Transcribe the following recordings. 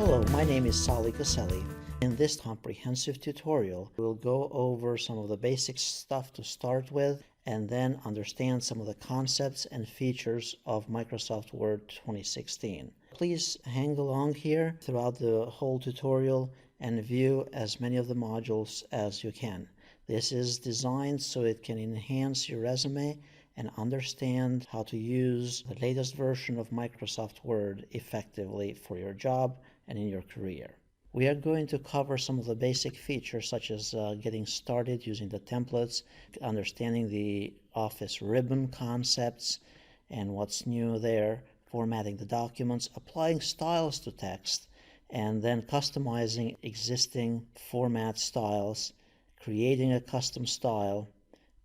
Hello, my name is Sally Caselli. In this comprehensive tutorial, we'll go over some of the basic stuff to start with and then understand some of the concepts and features of Microsoft Word 2016. Please hang along here throughout the whole tutorial and view as many of the modules as you can. This is designed so it can enhance your resume and understand how to use the latest version of Microsoft Word effectively for your job and in your career. We are going to cover some of the basic features such as getting started using the templates, understanding the Office ribbon concepts and what's new there, formatting the documents, applying styles to text, and then customizing existing format styles, creating a custom style,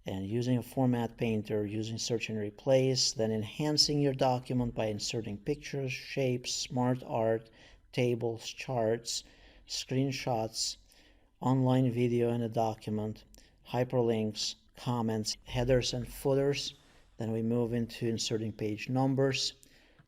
and using a format painter, using search and replace, then enhancing your document by inserting pictures, shapes, smart art, tables, charts, screenshots, online video in a document, hyperlinks, comments, headers and footers. Then we move into inserting page numbers,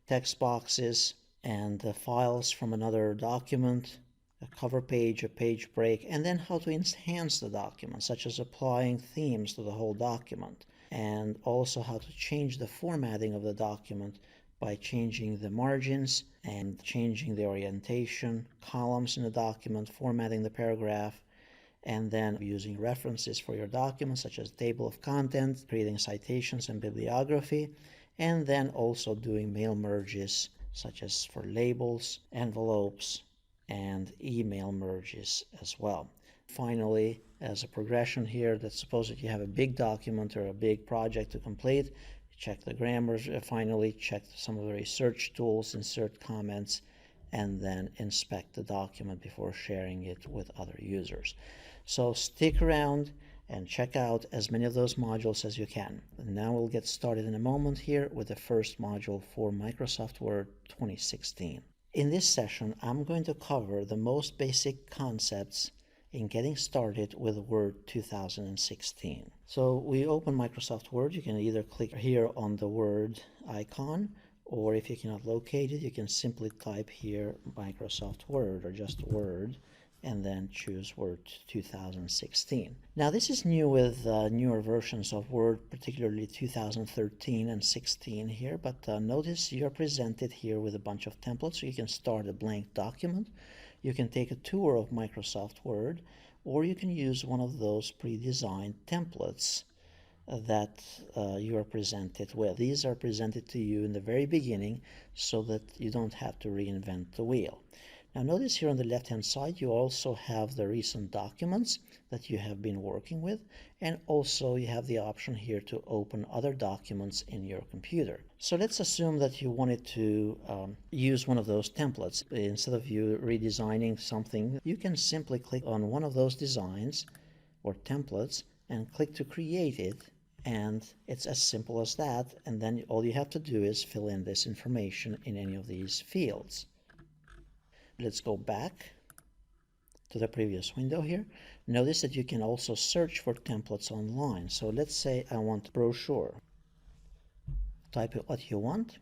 text boxes, and files from another document, a cover page, a page break, and then how to enhance the document, such as applying themes to the whole document, and also how to change the formatting of the document by changing the margins and changing the orientation, columns in the document, formatting the paragraph, and then using references for your document, such as table of contents, creating citations and bibliography, and then also doing mail merges, such as for labels, envelopes, and email merges as well. Finally, as a progression here, let's suppose that you have a big document or a big project to complete. Check the grammar, finally check some of the research tools, insert comments, and then inspect the document before sharing it with other users. So stick around and check out as many of those modules as you can. And now we'll get started in a moment here with the first module for Microsoft Word 2016. In this session, I'm going to cover the most basic concepts in getting started with Word 2016. So we open Microsoft Word. You can either click here on the Word icon, or if you cannot locate it, you can simply type here Microsoft Word or just Word, and then choose Word 2016. Now this is new with newer versions of Word, particularly 2013 and 16 here, but notice you're presented here with a bunch of templates, so you can start a blank document, you can take a tour of Microsoft Word, or you can use one of those pre-designed templates that you are presented with. These are presented to you in the very beginning so that you don't have to reinvent the wheel. Now notice here on the left-hand side, you also have the recent documents that you have been working with, and also you have the option here to open other documents in your computer. So let's assume that you wanted to use one of those templates. Instead of you redesigning something, you can simply click on one of those designs or templates and click to create it, and it's as simple as that, and then all you have to do is fill in this information in any of these fields. Let's go back to the previous window here. Notice that you can also search for templates online. So let's say I want brochure. Type in what you want,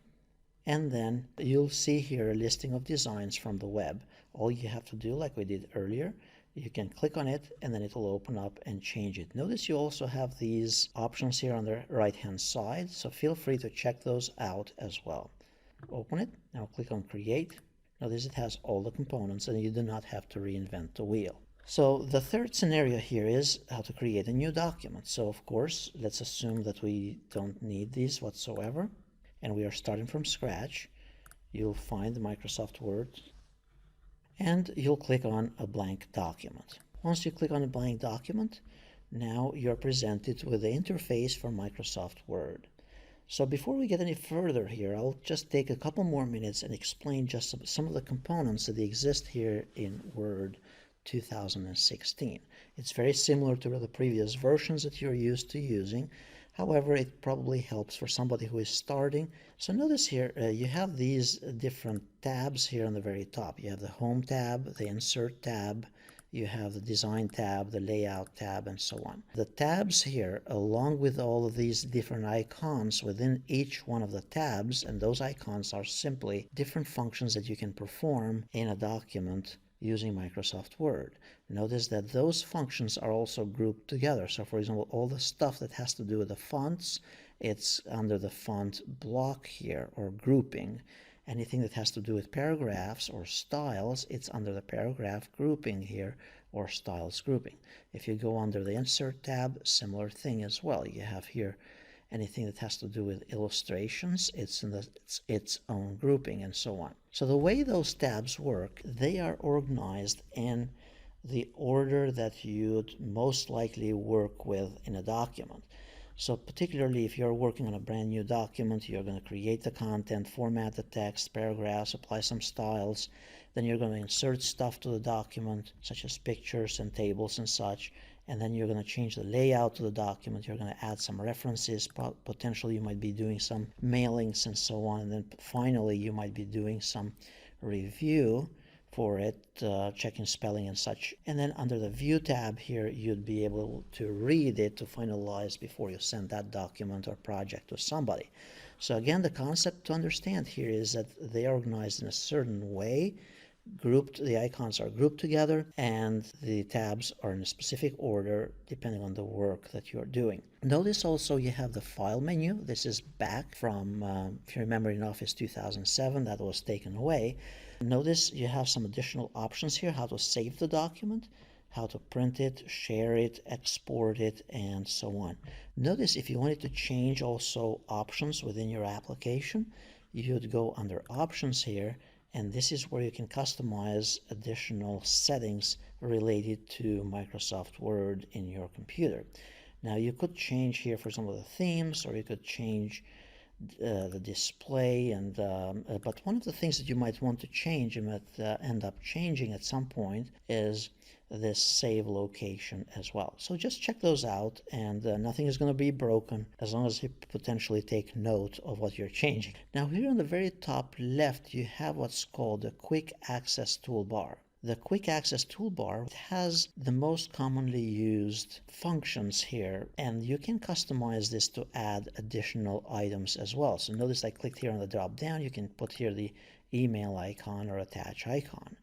and then you'll see here a listing of designs from the web. All you have to do, like we did earlier, you can click on it and then it will open up and change it. Notice you also have these options here on the right hand side, so feel free to check those out as well. Open it. Now click on create. Notice it has all the components and you do not have to reinvent the wheel. So the third scenario here is how to create a new document. So of course, let's assume that we don't need these whatsoever and we are starting from scratch. You'll find Microsoft Word and you'll click on a blank document. Once you click on a blank document, now you're presented with the interface for Microsoft Word. So before we get any further here, I'll just take a couple more minutes and explain just some of the components that exist here in Word 2016. It's very similar to the previous versions that you're used to using. However, it probably helps for somebody who is starting. So notice here, you have these different tabs here on the very top. You have the Home tab, the Insert tab, you have the design tab, the layout tab, and so on. The tabs here, along with all of these different icons within each one of the tabs, and those icons are simply different functions that you can perform in a document using Microsoft Word. Notice that those functions are also grouped together. So for example, all the stuff that has to do with the fonts, it's under the font block here, or grouping. Anything that has to do with paragraphs or styles, it's under the paragraph grouping here, or styles grouping. If you go under the Insert tab, similar thing as well. You have here anything that has to do with illustrations, it's in its own grouping, and so on. So the way those tabs work, they are organized in the order that you'd most likely work with in a document. So particularly if you're working on a brand new document, you're going to create the content, format the text, paragraphs, apply some styles, then you're going to insert stuff to the document, such as pictures and tables and such, and then you're going to change the layout of the document, you're going to add some references, potentially you might be doing some mailings and so on, and then finally you might be doing some review for it, checking spelling and such. And then under the View tab here, you'd be able to read it to finalize before you send that document or project to somebody. So again, the concept to understand here is that they are organized in a certain way, the icons are grouped together, and the tabs are in a specific order depending on the work that you're doing. Notice also you have the File menu. This is back from, if you remember, in Office 2007, that was taken away. Notice you have some additional options here, how to save the document, how to print it, share it, export it, and so on. Notice if you wanted to change also options within your application, you'd go under Options here, and this is where you can customize additional settings related to Microsoft Word in your computer. Now you could change here, for example, the themes, or you could change the display, and but one of the things that you might want to change, you might end up changing at some point, is this save location as well. So just check those out, and nothing is going to be broken as long as you potentially take note of what you're changing. Now here on the very top left, you have what's called the Quick Access Toolbar. The Quick Access Toolbar has the most commonly used functions here, and you can customize this to add additional items as well. So notice I clicked here on the drop down, you can put here the email icon or attach icon.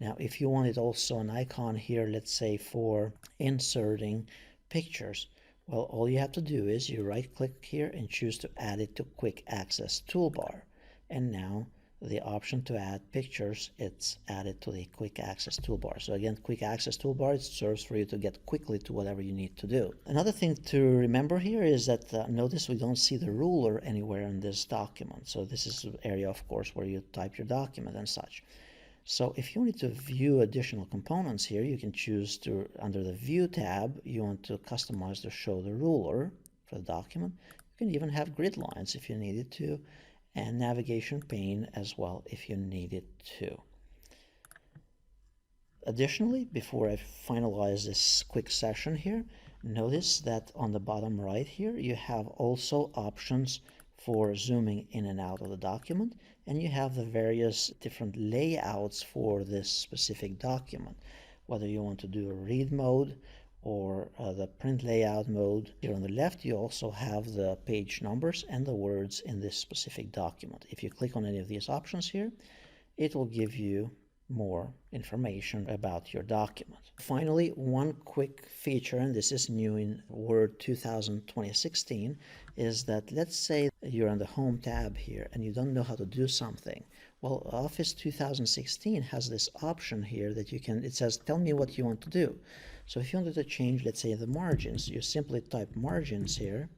Now if you wanted also an icon here, let's say for inserting pictures, well, all you have to do is you right click here and choose to add it to Quick Access Toolbar, and now the option to add pictures, it's added to the Quick Access Toolbar. So again, Quick Access Toolbar, it serves for you to get quickly to whatever you need to do. Another thing to remember here is that notice we don't see the ruler anywhere in this document. So this is the area, of course, where you type your document and such. So if you need to view additional components here, you can choose to, under the View tab, you want to customize to show the ruler for the document. You can even have grid lines if you needed to, and navigation pane as well if you needed to. Additionally, before I finalize this quick session here, notice that on the bottom right here, you have also options for zooming in and out of the document, and you have the various different layouts for this specific document, whether you want to do a read mode or the print layout mode. Here on the left, you also have the page numbers and the words in this specific document. If you click on any of these options here, it will give you more information about your document. Finally, one quick feature, and this is new in Word 2016, is that let's say you're on the Home tab here and you don't know how to do something. Well, Office 2016 has this option here that you can, it says, tell me what you want to do. So if you wanted to change, let's say, the margins, you simply type margins here,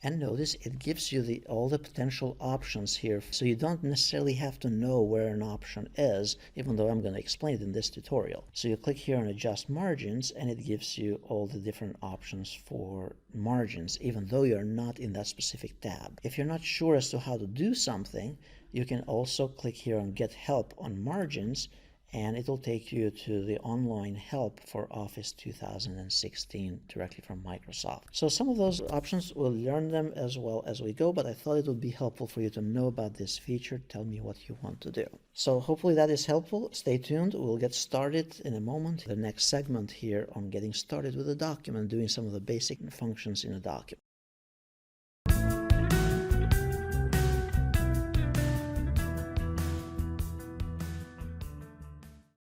and notice it gives you all the potential options here. So you don't necessarily have to know where an option is, even though I'm going to explain it in this tutorial. So you click here on Adjust Margins, and it gives you all the different options for margins, even though you're not in that specific tab. If you're not sure as to how to do something, you can also click here on Get Help on Margins, and it'll take you to the online help for Office 2016 directly from Microsoft. So some of those options, we'll learn them as well as we go, but I thought it would be helpful for you to know about this feature. Tell me what you want to do. So hopefully that is helpful. Stay tuned. We'll get started in a moment. The next segment here on getting started with a document, doing some of the basic functions in a document.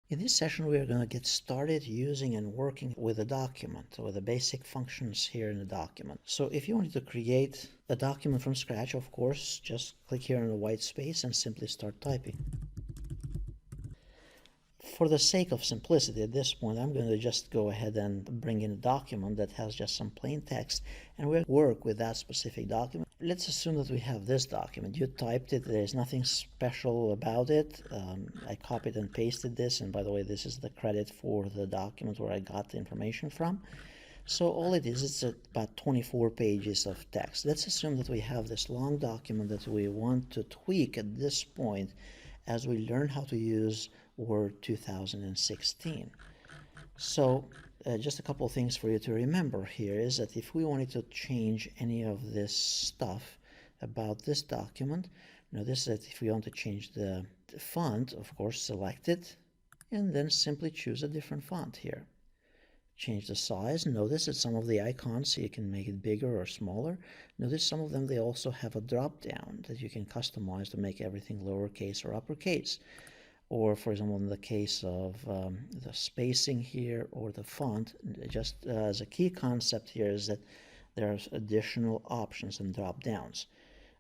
In this session, we are going to get started using and working with a document, with the basic functions here in the document. So if you wanted to create a document from scratch, of course, just click here on the white space and simply start typing. For the sake of simplicity at this point, I'm going to just go ahead and bring in a document that has just some plain text, and we'll work with that specific document. Let's assume that we have this document. You typed it. There's nothing special about it. I copied and pasted this, and by the way, this is the credit for the document where I got the information from. So all it is, it's about 24 pages of text. Let's assume that we have this long document that we want to tweak at this point as we learn how to use Word 2016. So just a couple of things for you to remember here is that if we wanted to change any of this stuff about this document, notice that if we want to change the font, of course, select it and then simply choose a different font here. Change the size. Notice that some of the icons, you can make it bigger or smaller. Notice some of them, they also have a drop down that you can customize to make everything lowercase or uppercase. Or, for example, in the case of the spacing here or the font, just as a key concept here is that there are additional options and drop downs.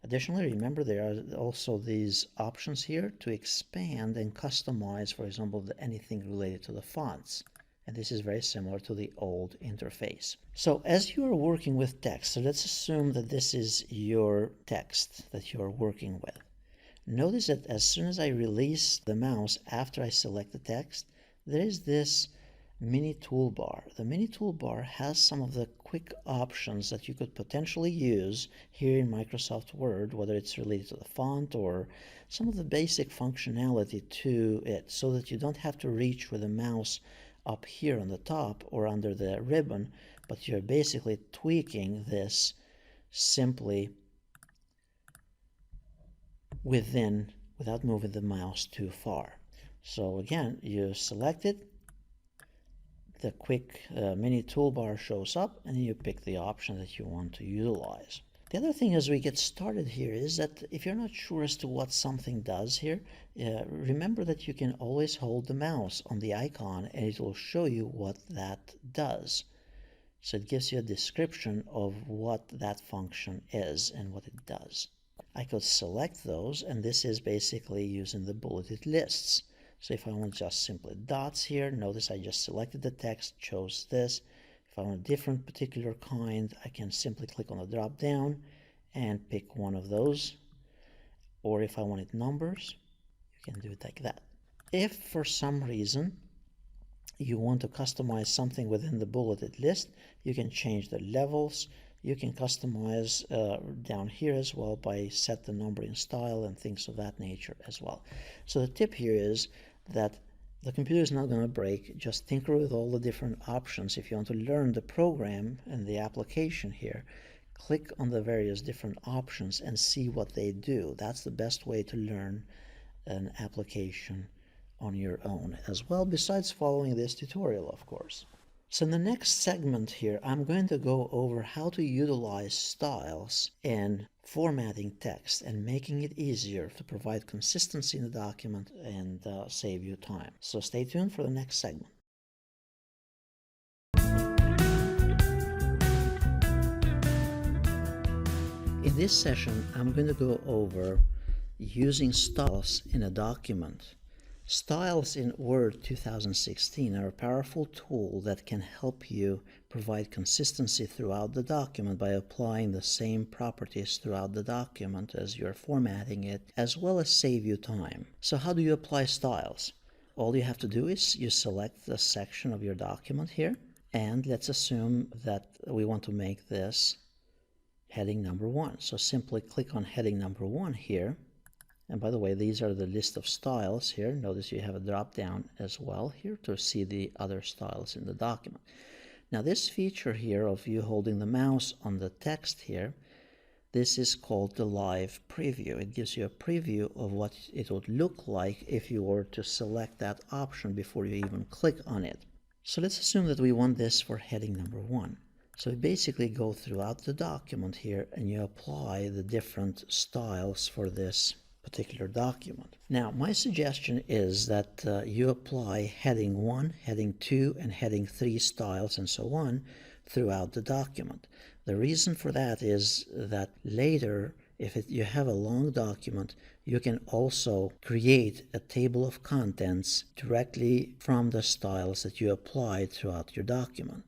Additionally, remember there are also these options here to expand and customize, for example, anything related to the fonts. And this is very similar to the old interface. So as you are working with text, so let's assume that this is your text that you are working with. Notice that as soon as I release the mouse after I select the text, there is this mini toolbar. The mini toolbar has some of the quick options that you could potentially use here in Microsoft Word, whether it's related to the font or some of the basic functionality to it, so that you don't have to reach with the mouse up here on the top or under the ribbon, but you're basically tweaking this simply without moving the mouse too far. So again, you select it, the quick mini toolbar shows up, and you pick the option that you want to utilize. The other thing as we get started here is that if you're not sure as to what something does here, remember that you can always hold the mouse on the icon and it will show you what that does. So it gives you a description of what that function is and what it does. I could select those, and this is basically using the bulleted lists. So if I want just simply dots here, notice I just selected the text, chose this. If I want a different particular kind, I can simply click on the drop down and pick one of those. Or if I wanted numbers, you can do it like that. If for some reason you want to customize something within the bulleted list, you can change the levels. You can customize down here as well by set the numbering style and things of that nature as well. So the tip here is that the computer is not going to break. Just tinker with all the different options. If you want to learn the program and the application here, click on the various different options and see what they do. That's the best way to learn an application on your own as well, besides following this tutorial, of course. So in the next segment here, I'm going to go over how to utilize styles in formatting text and making it easier to provide consistency in the document and save you time. So stay tuned for the next segment. In this session, I'm going to go over using styles in a document. Styles in Word 2016 are a powerful tool that can help you provide consistency throughout the document by applying the same properties throughout the document as you're formatting it, as well as save you time. So how do you apply styles? All you have to do is you select the section of your document here, and let's assume that we want to make this heading number 1. So simply click on heading number 1 here, And by the way, these are the list of styles here. Notice you have a drop down as well here to see the other styles in the document. Now this feature here of you holding the mouse on the text here, this is called the live preview. It gives you a preview of what it would look like if you were to select that option before you even click on it. So let's assume that we want this for heading number 1. So you basically go throughout the document here and you apply the different styles for this particular document. Now, my suggestion is that you apply heading 1, heading 2, and heading 3 styles and so on throughout the document. The reason for that is that later, if you have a long document, you can also create a table of contents directly from the styles that you applied throughout your document.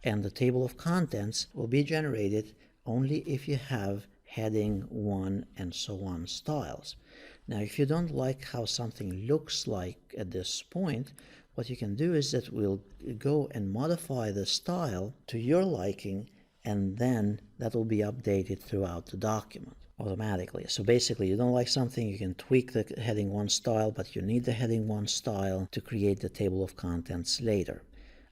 And the table of contents will be generated only if you have heading 1 and so on styles. Now, if you don't like how something looks like at this point, what you can do is that we'll go and modify the style to your liking, and then that will be updated throughout the document automatically. So basically, you don't like something, you can tweak the heading 1 style, but you need the heading 1 style to create the table of contents later.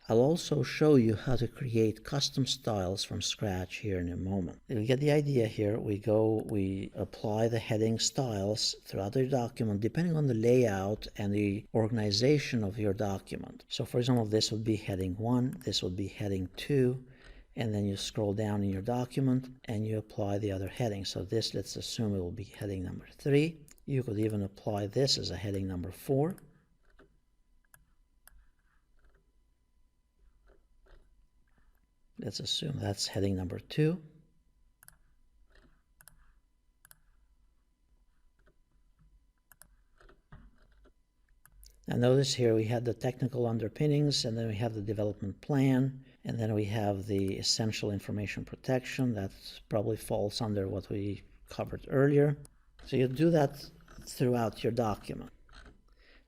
I'll also show you how to create custom styles from scratch here in a moment. You get the idea here. We apply the heading styles throughout your document depending on the layout and the organization of your document. So for example, this would be heading 1, this would be heading 2, and then you scroll down in your document and you apply the other headings. So this, let's assume it will be heading number 3. You could even apply this as a heading number 4. Let's assume that's heading number 2. Now notice here we had the technical underpinnings, and then we have the development plan, and then we have the essential information protection. That probably falls under what we covered earlier. So you do that throughout your document.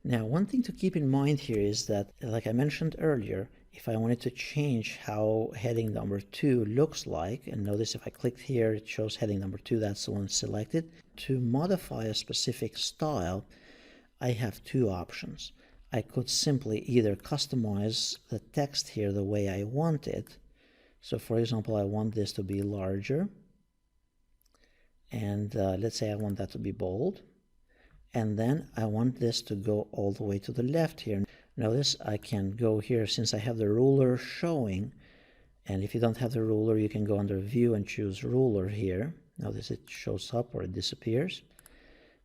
Now, one thing to keep in mind here is that, like I mentioned earlier, if I wanted to change how heading number 2 looks like, and notice if I click here, it shows heading number 2, that's the one selected. To modify a specific style, I have 2 options. I could simply either customize the text here the way I want it. So for example, I want this to be larger. And let's say I want that to be bold. And then I want this to go all the way to the left here. Notice I can go here since I have the ruler showing. And if you don't have the ruler, you can go under View and choose Ruler here. Notice it shows up or it disappears.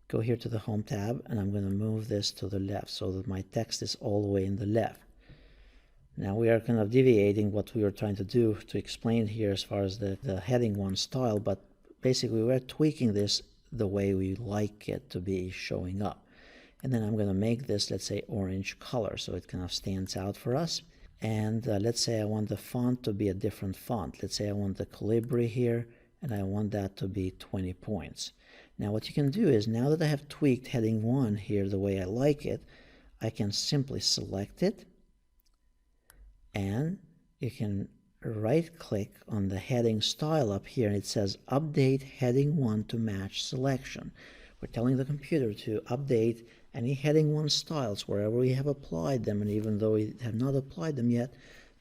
Go here to the Home tab, and I'm going to move this to the left so that my text is all the way in the left. Now we are kind of deviating what we were trying to do to explain here as far as the heading 1 style, but basically we're tweaking this the way we like it to be showing up. And then I'm going to make this, let's say, orange color so it kind of stands out for us. And let's say I want the font to be a different font. Let's say I want the Calibri here, and I want that to be 20 points. Now what you can do is, now that I have tweaked heading 1 here the way I like it, I can simply select it, and you can right-click on the heading style up here, and it says Update Heading 1 to Match Selection. We're telling the computer to update any heading 1 styles wherever we have applied them, and even though we have not applied them yet,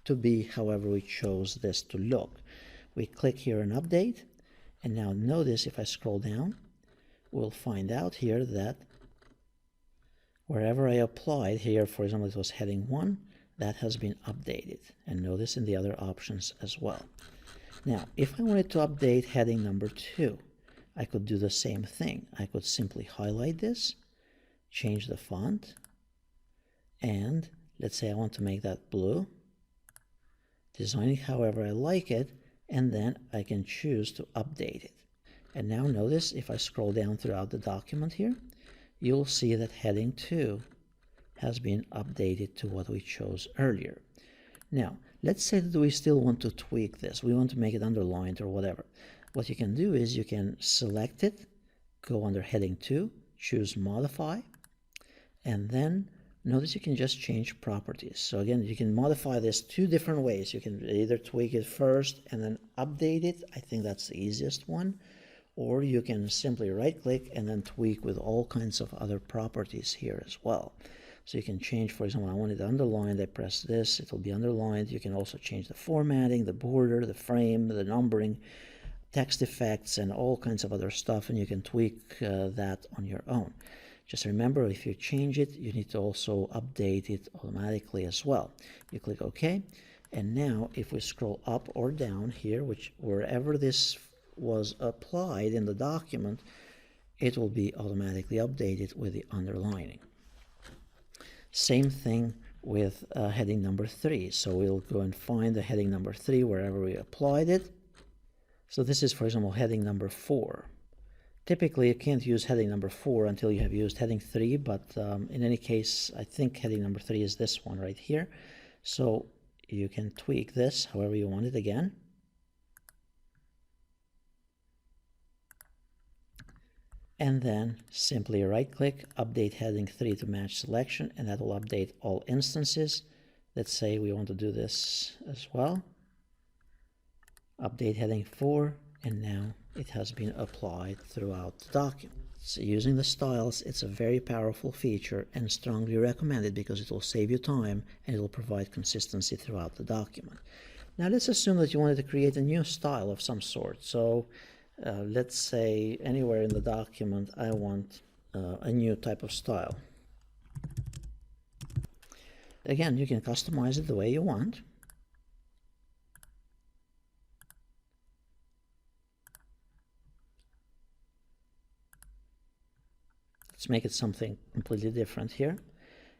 to be however we chose this to look. We click here and update, and now notice if I scroll down, we'll find out here that wherever I applied here, for example, it was heading 1, that has been updated. And notice in the other options as well. Now, if I wanted to update heading number 2, I could do the same thing. I could simply highlight this, change the font, and let's say I want to make that blue, design it however I like it, and then I can choose to update it. And now notice if I scroll down throughout the document here, you'll see that heading 2 has been updated to what we chose earlier. Now, let's say that we still want to tweak this. We want to make it underlined or whatever. What you can do is you can select it, go under heading 2, choose Modify, and then notice you can just change properties. So again, you can modify this 2 different ways. You can either tweak it first and then update it. I think that's the easiest one. or you can simply right click and then tweak with all kinds of other properties here as well. So you can change, for example, I want it underlined, I press this, it will be underlined. You can also change the formatting, the border, the frame, the numbering, text effects, and all kinds of other stuff, and you can tweak that on your own. Just remember, if you change it, you need to also update it automatically as well. You click OK, and now if we scroll up or down here, wherever this was applied in the document, it will be automatically updated with the underlining. Same thing with heading number 3. So we'll go and find the heading number 3 wherever we applied it. So this is, for example, heading number 4. Typically, you can't use heading number 4 until you have used heading 3, but in any case, I think heading number 3 is this one right here. So you can tweak this however you want it again. And then simply right-click, update heading 3 to match selection, and that will update all instances. Let's say we want to do this as well. Update heading 4, and now it has been applied throughout the document. So using the styles, it's a very powerful feature and strongly recommended because it will save you time and it will provide consistency throughout the document. Now let's assume that you wanted to create a new style of some sort. So let's say anywhere in the document I want a new type of style. Again, you can customize it the way you want. Let's make it something completely different here.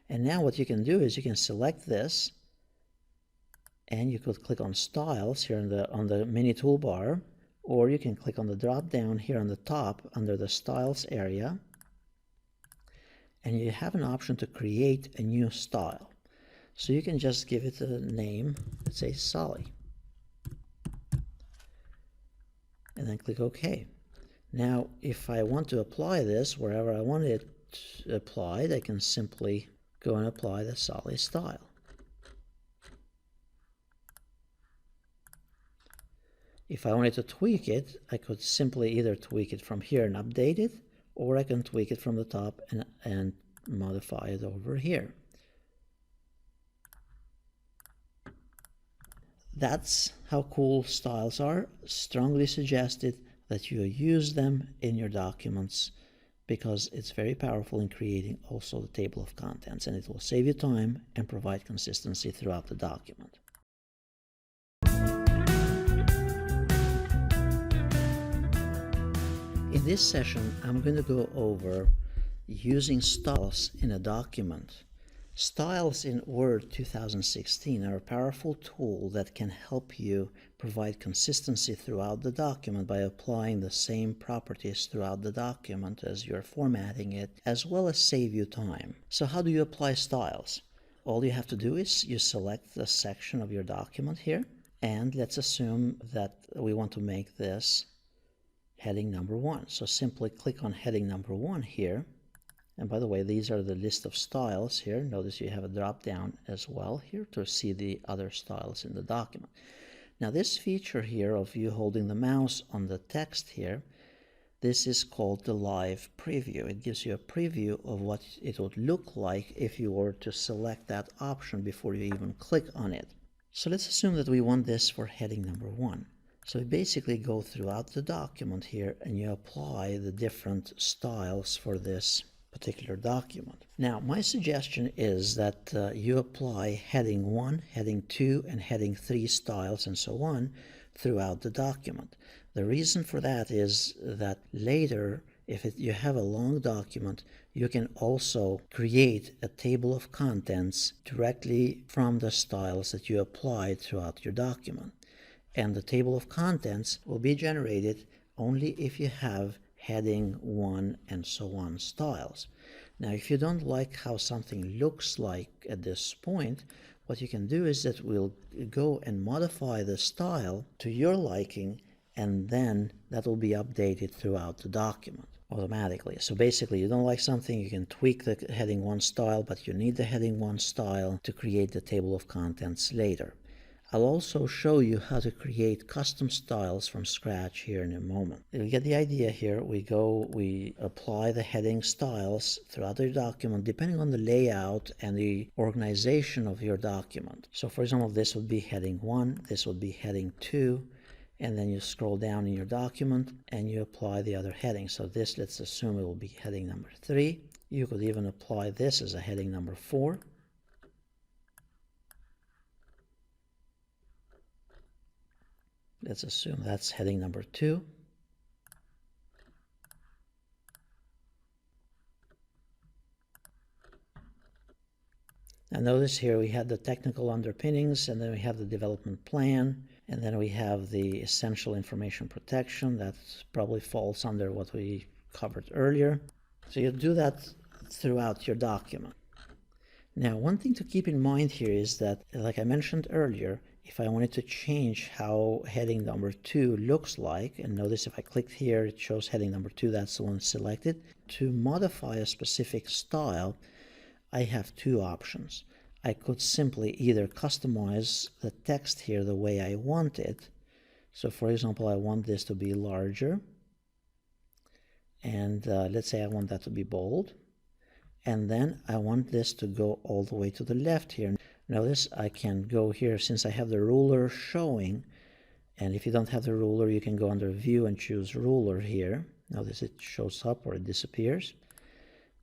And now what you can do is you can select this, and you could click on styles here on the mini toolbar, or you can click on the drop down here on the top under the styles area, and you have an option to create a new style. So you can just give it a name, let's say Sally, and then click OK. Now, if I want to apply this wherever I want it applied, I can simply go and apply the Sally style. If I wanted to tweak it, I could simply either tweak it from here and update it, or I can tweak it from the top and modify it over here. That's how cool styles are. Strongly suggested that you use them in your documents because it's very powerful in creating also the table of contents, and it will save you time and provide consistency throughout the document. In this session, I'm going to go over using styles in a document. Styles in Word 2016 are a powerful tool that can help you provide consistency throughout the document by applying the same properties throughout the document as you're formatting it, as well as save you time. So how do you apply styles? All you have to do is you select the section of your document here, and let's assume that we want to make this heading number 1. So simply click on heading number 1 here. And by the way, these are the list of styles here. Notice you have a drop down as well here to see the other styles in the document. Now this feature here of you holding the mouse on the text here, this is called the live preview. It gives you a preview of what it would look like if you were to select that option before you even click on it. So let's assume that we want this for heading number 1. So you basically go throughout the document here and you apply the different styles for this particular document. Now, my suggestion is that you apply heading 1, heading 2, and heading 3 styles and so on throughout the document. The reason for that is that later, if you have a long document, you can also create a table of contents directly from the styles that you applied throughout your document. And the table of contents will be generated only if you have heading 1 and so on styles. Now, if you don't like how something looks like at this point, what you can do is that we'll go and modify the style to your liking, and then that will be updated throughout the document automatically. So basically, you don't like something, you can tweak the heading 1 style, but you need the heading 1 style to create the table of contents later. I'll also show you how to create custom styles from scratch here in a moment. You get the idea here. We apply the heading styles throughout your document depending on the layout and the organization of your document. So for example, this would be heading 1, this would be heading 2, and then you scroll down in your document and you apply the other heading. So this, let's assume it will be heading number 3. You could even apply this as a heading number 4. Let's assume that's heading number 2. Now notice here we have the technical underpinnings, and then we have the development plan, and then we have the essential information protection. That probably falls under what we covered earlier. So you do that throughout your document. Now, one thing to keep in mind here is that, like I mentioned earlier, if I wanted to change how heading number 2 looks like, and notice if I clicked here, it shows heading number 2, that's the one selected. To modify a specific style, I have two options. I could simply either customize the text here the way I want it. So for example, I want this to be larger, and let's say I want that to be bold, and then I want this to go all the way to the left here. Notice I can go here since I have the ruler showing, and if you don't have the ruler, you can go under View and choose Ruler here. Notice it shows up or it disappears.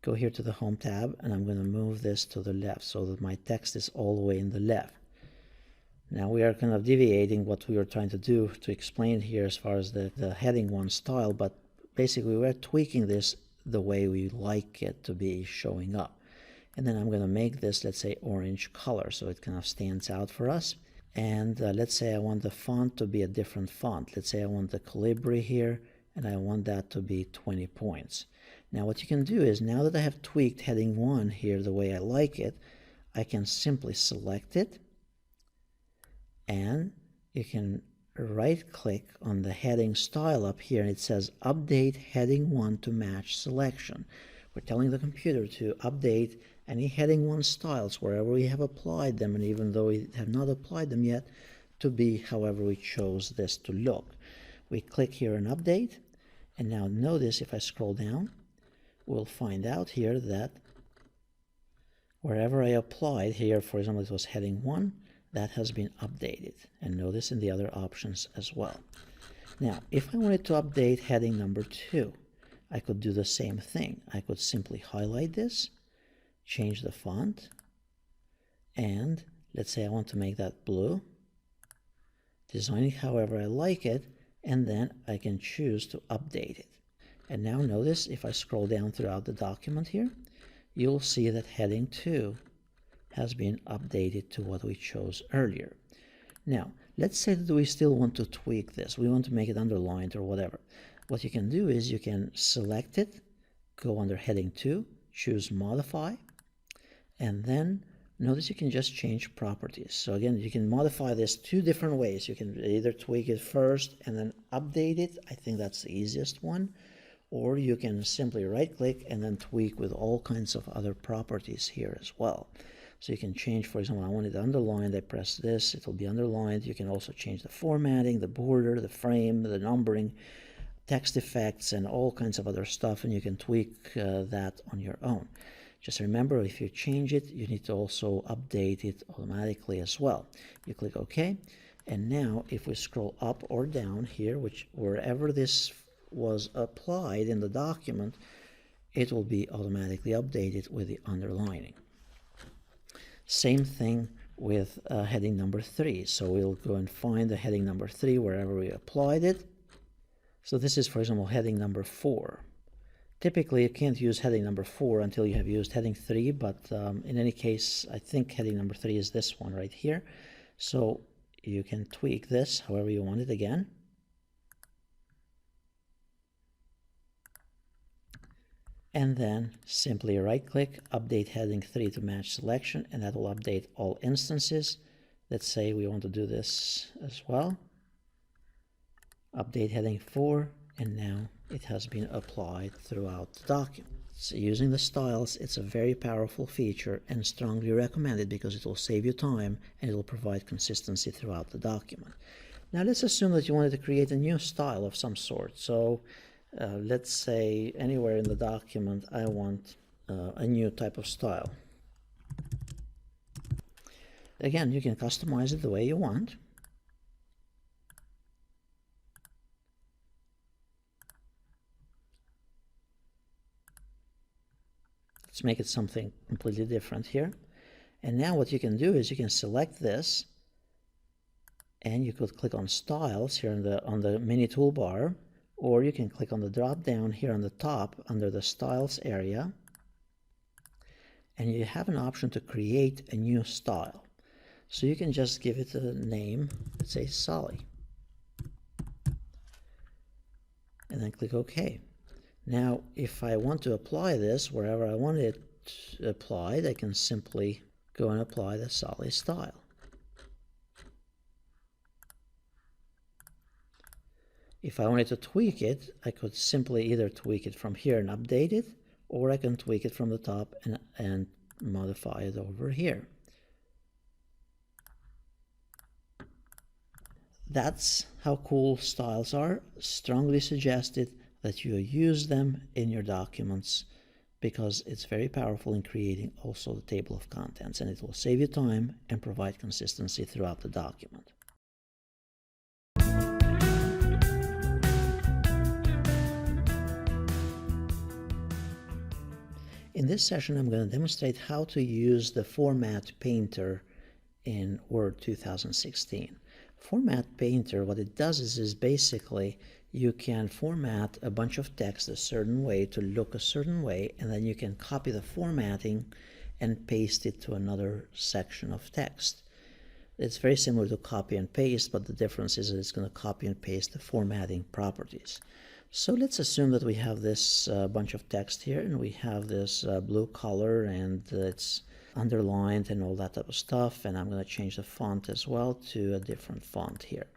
Go here to the Home tab, and I'm going to move this to the left so that my text is all the way in the left. Now we are kind of deviating what we were trying to do to explain here as far as the heading 1 style, but basically we're tweaking this the way we like it to be showing up. And then I'm going to make this, let's say, orange color so it kind of stands out for us. And let's say I want the font to be a different font. Let's say I want the Calibri here, and I want that to be 20 points. Now what you can do is, now that I have tweaked heading 1 here the way I like it, I can simply select it, and you can right click on the heading style up here, and it says update heading 1 to match selection. We're telling the computer to update any heading 1 styles wherever we have applied them, and even though we have not applied them yet, to be however we chose this to look. We click here and update, and now notice if I scroll down, we'll find out here that wherever I applied here, for example, it was heading 1, that has been updated. And notice in the other options as well. Now, if I wanted to update heading number 2, I could do the same thing. I could simply highlight this, change the font, and let's say I want to make that blue, design it however I like it, and then I can choose to update it. And now notice if I scroll down throughout the document here, you'll see that heading 2 has been updated to what we chose earlier. Now, let's say that we still want to tweak this. We want to make it underlined or whatever. What you can do is you can select it, go under heading 2, choose Modify, and then notice you can just change properties. So again, you can modify this two different ways. You can either tweak it first and then update it. I think that's the easiest one. Or you can simply right-click and then tweak with all kinds of other properties here as well. So you can change, for example, I want it underlined, I press this, it will be underlined. You can also change the formatting, the border, the frame, the numbering, text effects, and all kinds of other stuff, and you can tweak that on your own. Just remember, if you change it, you need to also update it automatically as well. You click OK, and now if we scroll up or down here, wherever this was applied in the document, it will be automatically updated with the underlining. Same thing with heading number 3. So we'll go and find the heading number 3 wherever we applied it. So this is, for example, heading number 4. Typically, you can't use heading number 4 until you have used heading 3, but in any case, I think heading number 3 is this one right here. So you can tweak this however you want it again. And then simply right-click, update heading 3 to match selection, and that will update all instances. Let's say we want to do this as well. Update heading 4, and now it has been applied throughout the document. So using the styles, it's a very powerful feature and strongly recommended because it will save you time and it will provide consistency throughout the document. Now let's assume that you wanted to create a new style of some sort. So let's say anywhere in the document I want a new type of style. Again, you can customize it the way you want. Let's make it something completely different here. And now what you can do is you can select this and you could click on styles here on the mini toolbar, or you can click on the drop down here on the top under the styles area, and you have an option to create a new style. So you can just give it a name, let's say Sally, and then click OK. Now if I want to apply this wherever I want it applied, I can simply go and apply the Sally style. If I wanted to tweak it, I could simply either tweak it from here and update it, or I can tweak it from the top and modify it over here. That's how cool styles are. Strongly suggested that you use them in your documents because it's very powerful in creating also the table of contents, and it will save you time and provide consistency throughout the document. In this session, I'm going to demonstrate how to use the Format Painter in Word 2016. Format Painter, what it does is basically you can format a bunch of text a certain way to look a certain way, and then you can copy the formatting and paste it to another section of text. It's very similar to copy and paste, but the difference is that it's going to copy and paste the formatting properties. So let's assume that we have this bunch of text here, and we have this blue color, and it's underlined and all that type of stuff, and I'm going to change the font as well to a different font here.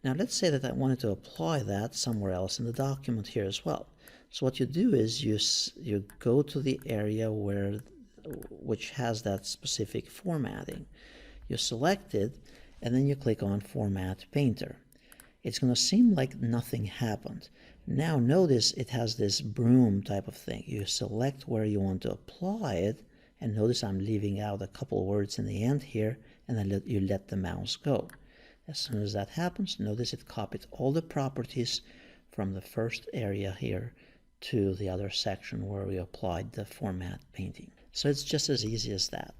Now let's say that I wanted to apply that somewhere else in the document here as well. So what you do is you go to the area which has that specific formatting. You select it, and then you click on Format Painter. It's going to seem like nothing happened. Now notice it has this broom type of thing. You select where you want to apply it, and notice I'm leaving out a couple words in the end here, and then you let the mouse go. As soon as that happens, notice it copied all the properties from the first area here to the other section where we applied the format painting. So it's just as easy as that.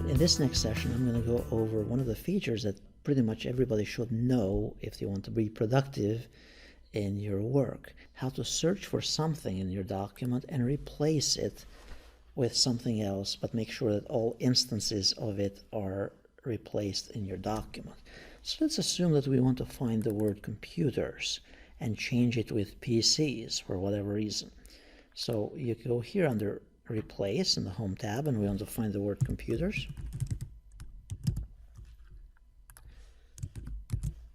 In this next session, I'm going to go over one of the features that pretty much everybody should know if you want to be productive in your work. How to search for something in your document and replace it with something else, but make sure that all instances of it are replaced in your document. So let's assume that we want to find the word computers and change it with PCs for whatever reason. So you go here under Replace in the Home tab, and we want to find the word computers.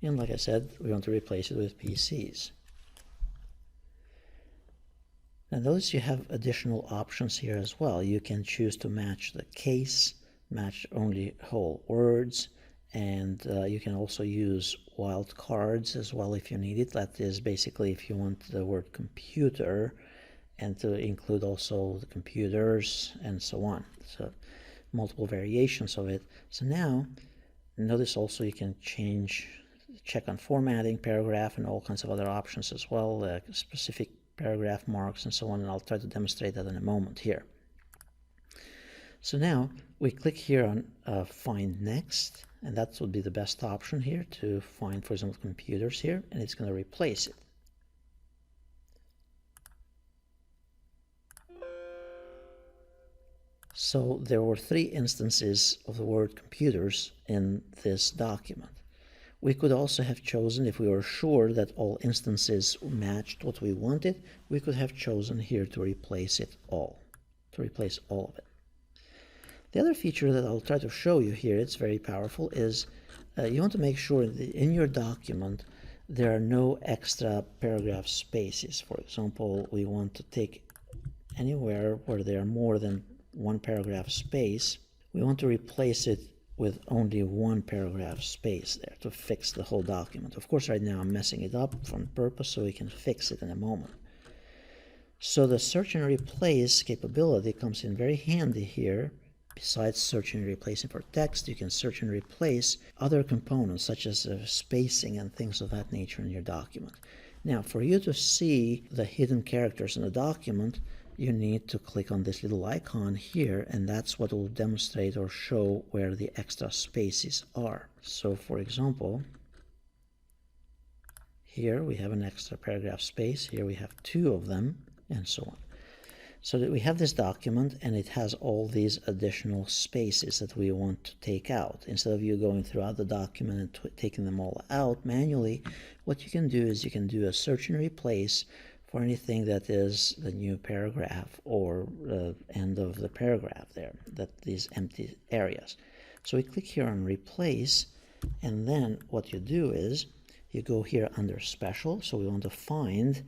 And like I said, we want to replace it with PCs. Now notice you have additional options here as well. You can choose to match the case, match only whole words, and you can also use wildcards as well if you need it. That is basically if you want the word computer and to include also the computers and so on. So multiple variations of it. So now notice also you can check on formatting, paragraph, and all kinds of other options as well, specific paragraph marks and so on, and I'll try to demonstrate that in a moment here. So now we click here on Find Next, and that would be the best option here to find, for example, computers here, and it's going to replace it. So there were 3 instances of the word computers in this document. We could also have chosen, if we were sure that all instances matched what we wanted, we could have chosen here to replace it all, to replace all of it. The other feature that I'll try to show you here, it's very powerful, is you want to make sure that in your document there are no extra paragraph spaces. For example, we want to take anywhere where there are more than one paragraph space, we want to replace it with only one paragraph space there to fix the whole document. Of course, right now I'm messing it up on purpose so we can fix it in a moment. So the search and replace capability comes in very handy here. Besides searching and replacing for text, you can search and replace other components such as spacing and things of that nature in your document. Now, for you to see the hidden characters in the document, you need to click on this little icon here, and that's what will demonstrate or show where the extra spaces are. So, for example, here we have an extra paragraph space, here we have two of them, and so on. So that we have this document and it has all these additional spaces that we want to take out. Instead of you going throughout the document and taking them all out manually, what you can do is you can do a search and replace for anything that is the new paragraph or end of the paragraph there, that these empty areas. So we click here on replace, and then what you do is you go here under special. So we want to find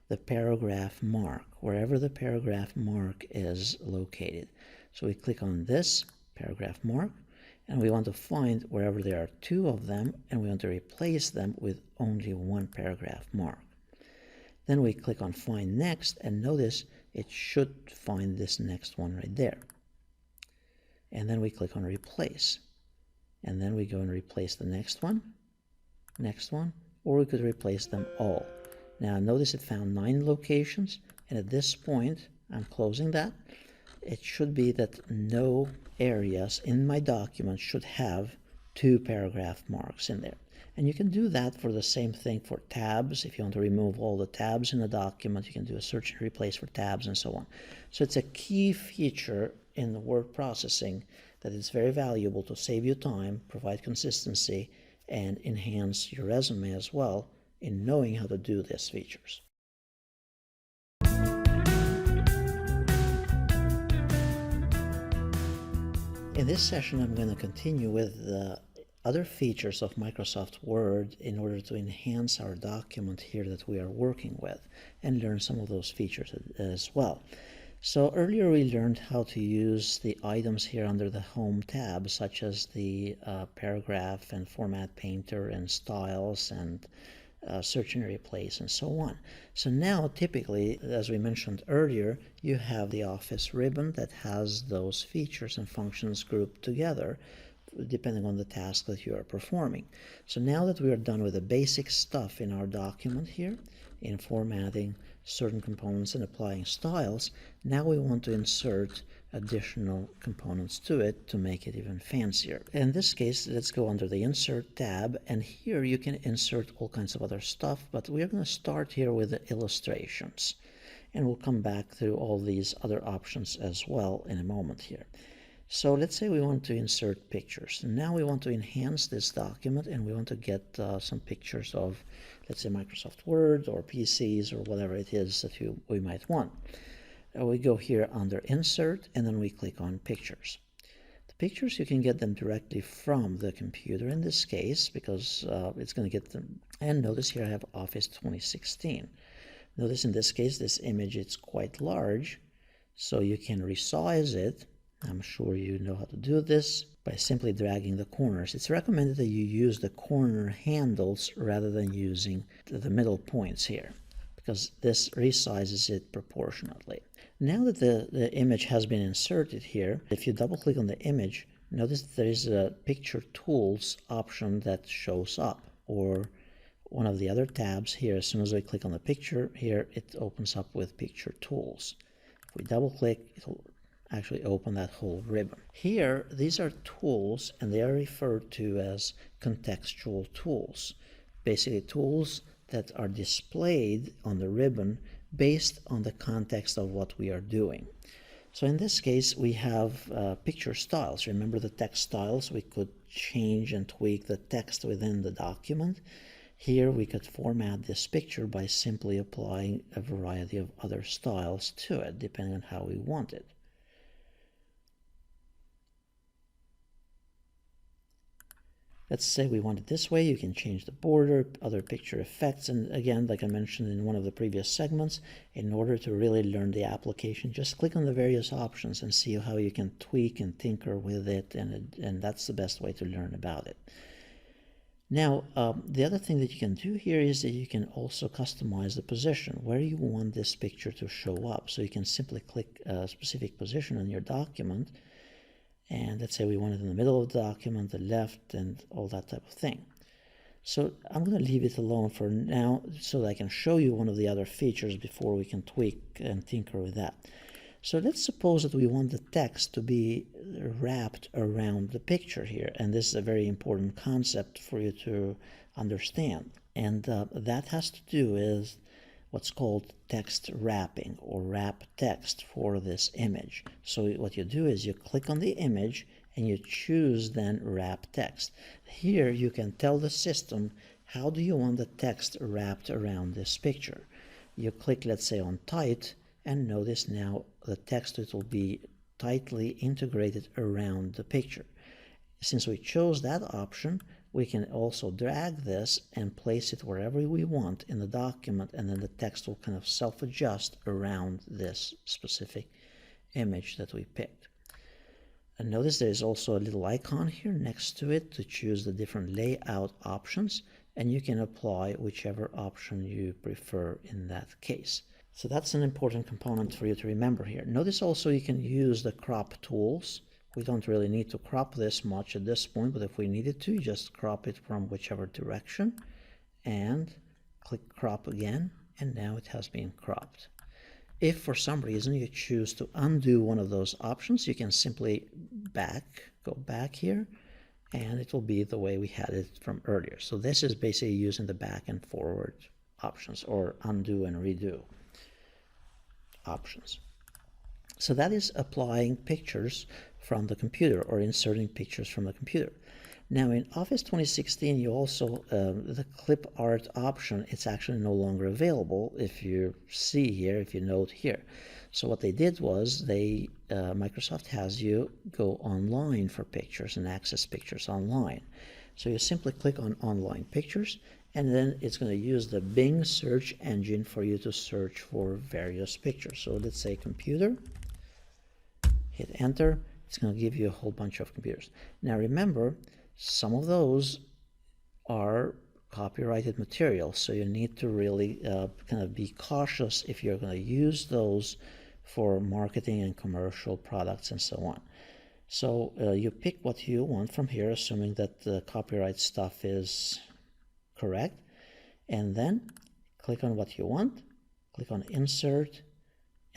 the paragraph mark, wherever the paragraph mark is located. So we click on this paragraph mark, and we want to find wherever there are two of them, and we want to replace them with only one paragraph mark. Then we click on find next, and notice it should find this next one right there. And then we click on replace, and then we go and replace the next one, or we could replace them all. Now notice it found 9 locations, and at this point I'm closing that. It should be that no areas in my document should have 2 paragraph marks in there. And you can do that for the same thing for tabs. If you want to remove all the tabs in the document, you can do a search and replace for tabs and so on. So it's a key feature in the word processing that is very valuable to save you time, provide consistency, and enhance your resume as well in knowing how to do these features. In this session, I'm going to continue with the other features of Microsoft Word in order to enhance our document here that we are working with and learn some of those features as well. So earlier we learned how to use the items here under the Home tab, such as the paragraph and format painter and styles and search and replace and so on. So now typically, as we mentioned earlier, you have the Office ribbon that has those features and functions grouped together depending on the task that you are performing. So now that we are done with the basic stuff in our document here, in formatting certain components and applying styles, now we want to insert additional components to it to make it even fancier. In this case, let's go under the Insert tab, and here you can insert all kinds of other stuff, but we're going to start here with the illustrations, and we'll come back to all these other options as well in a moment here. So let's say we want to insert pictures. Now we want to enhance this document, and we want to get some pictures of, let's say, Microsoft Word or PCs or whatever it is that we might want. We go here under Insert, and then we click on Pictures. The pictures, you can get them directly from the computer in this case, because it's going to get them. And notice here I have Office 2016. Notice in this case, this image is quite large, so you can resize it. I'm sure you know how to do this by simply dragging the corners. It's recommended that you use the corner handles rather than using the middle points here, because this resizes it proportionately. Now that the image has been inserted here, if you double click on the image, notice there is a Picture Tools option that shows up, or one of the other tabs here. As soon as we click on the picture here, it opens up with Picture Tools. If we double click, it'll actually open that whole ribbon. Here, these are tools, and they are referred to as contextual tools. Basically, tools that are displayed on the ribbon based on the context of what we are doing. So in this case, we have picture styles. Remember the text styles? We could change and tweak the text within the document. Here we could format this picture by simply applying a variety of other styles to it, depending on how we want it. Let's say we want it this way. You can change the border, other picture effects, and again, like I mentioned in one of the previous segments, in order to really learn the application, just click on the various options and see how you can tweak and tinker with it, and that's the best way to learn about it. Now, the other thing that you can do here is that you can also customize the position, where you want this picture to show up. So you can simply click a specific position on your document, and let's say we want it in the middle of the document, the left, and all that type of thing. So I'm going to leave it alone for now so that I can show you one of the other features before we can tweak and tinker with that. So let's suppose that we want the text to be wrapped around the picture here, and this is a very important concept for you to understand. And that has to do with what's called text wrapping, or wrap text for this image. So what you do is you click on the image and you choose then wrap text. Here you can tell the system how do you want the text wrapped around this picture. You click, let's say, on tight, and notice now the text will be tightly integrated around the picture. Since we chose that option, we can also drag this and place it wherever we want in the document, and then the text will kind of self-adjust around this specific image that we picked. And notice there's also a little icon here next to it to choose the different layout options, and you can apply whichever option you prefer in that case. So that's an important component for you to remember here. Notice also you can use the crop tools. We don't really need to crop this much at this point, but if we needed to, just crop it from whichever direction and click crop again, and now it has been cropped. If for some reason you choose to undo one of those options, you can simply go back here, and it will be the way we had it from earlier. So this is basically using the back and forward options, or undo and redo options. So that is applying pictures from the computer, or inserting pictures from the computer. Now in Office 2016, you also, the clip art option, it's actually no longer available if you see here, if you note here. So what they did was Microsoft has you go online for pictures and access pictures online. So you simply click on online pictures, and then it's going to use the Bing search engine for you to search for various pictures. So let's say computer, hit enter, it's going to give you a whole bunch of computers. Now remember, some of those are copyrighted material, so you need to really kind of be cautious if you're going to use those for marketing and commercial products and so on. So you pick what you want from here, assuming that the copyright stuff is correct, and then click on what you want, click on insert,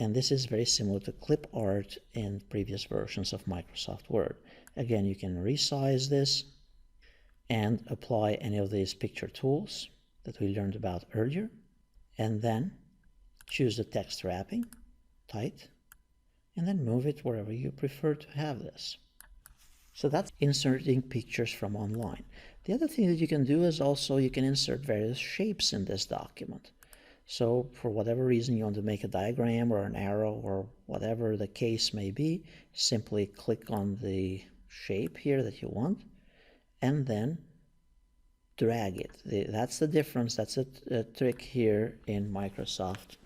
and this is very similar to clip art in previous versions of Microsoft Word. Again, you can resize this and apply any of these picture tools that we learned about earlier, and then choose the text wrapping, tight, and then move it wherever you prefer to have this. So that's inserting pictures from online. The other thing that you can do is also you can insert various shapes in this document. So for whatever reason you want to make a diagram or an arrow or whatever the case may be, simply click on the shape here that you want and then drag it. That's the difference. That's a trick here in Microsoft,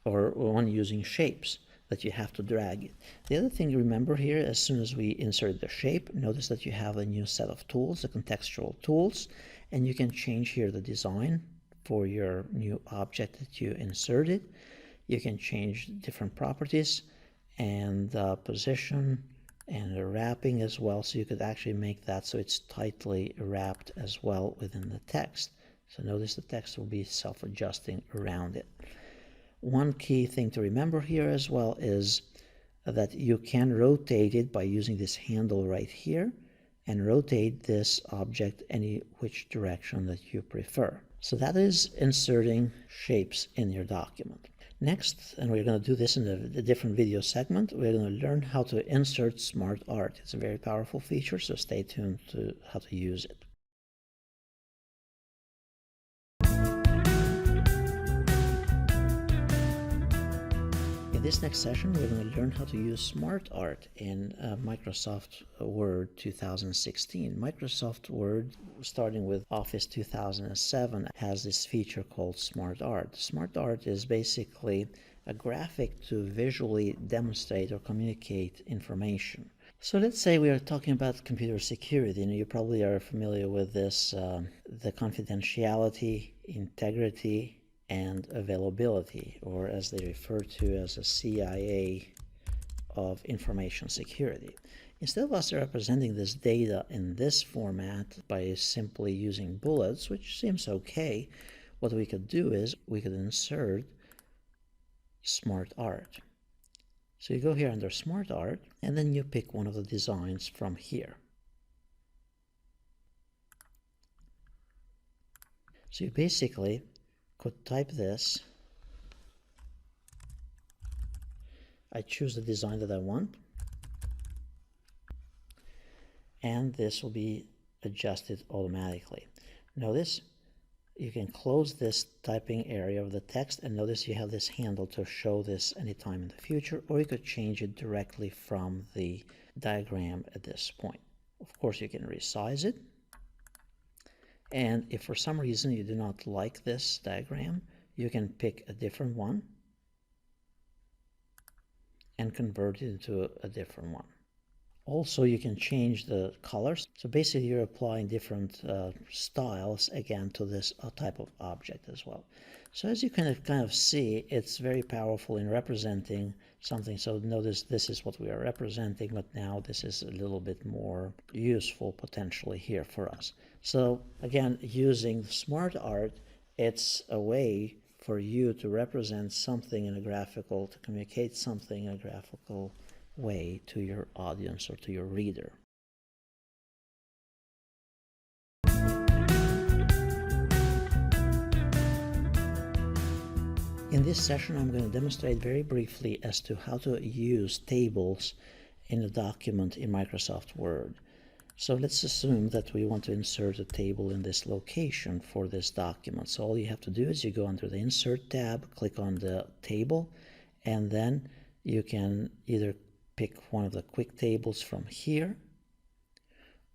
or when using shapes, that you have to drag it. The other thing to remember here, as soon as we insert the shape, notice that you have a new set of tools, the contextual tools, and you can change here the design for your new object that you inserted. You can change different properties and position and the wrapping as well, so you could actually make that so it's tightly wrapped as well within the text. So notice the text will be self-adjusting around it. One key thing to remember here as well is that you can rotate it by using this handle right here and rotate this object any which direction that you prefer. So that is inserting shapes in your document. Next, and we're going to do this in a different video segment, we're going to learn how to insert smart art. It's a very powerful feature, so stay tuned to how to use it. In this next session, we're going to learn how to use Smart Art in Microsoft Word 2016. Microsoft Word, starting with Office 2007, has this feature called Smart Art. Smart Art is basically a graphic to visually demonstrate or communicate information. So let's say we are talking about computer security, and you probably are familiar with this, the confidentiality, integrity, and availability, or as they refer to as a CIA of information security. Instead of us representing this data in this format by simply using bullets, which seems okay, what we could do is we could insert Smart Art. So you go here under Smart Art, and then you pick one of the designs from here. So you basically could type this. I choose the design that I want, and this will be adjusted automatically. Notice you can close this typing area of the text, and notice you have this handle to show this anytime in the future, or you could change it directly from the diagram at this point. Of course, you can resize it, and if for some reason you do not like this diagram, you can pick a different one and convert it into a different one. Also, you can change the colors. So basically, you're applying different styles, again, to this type of object as well. So as you can kind of see, it's very powerful in representing something. So notice this is what we are representing, but now this is a little bit more useful potentially here for us. So again, using Smart Art, it's a way for you to represent something in a graphical, to communicate something in a graphical way to your audience or to your reader. In this session, I'm going to demonstrate very briefly as to how to use tables in a document in Microsoft Word. So let's assume that we want to insert a table in this location for this document. So all you have to do is you go under the Insert tab, click on the table, and then you can either pick one of the quick tables from here,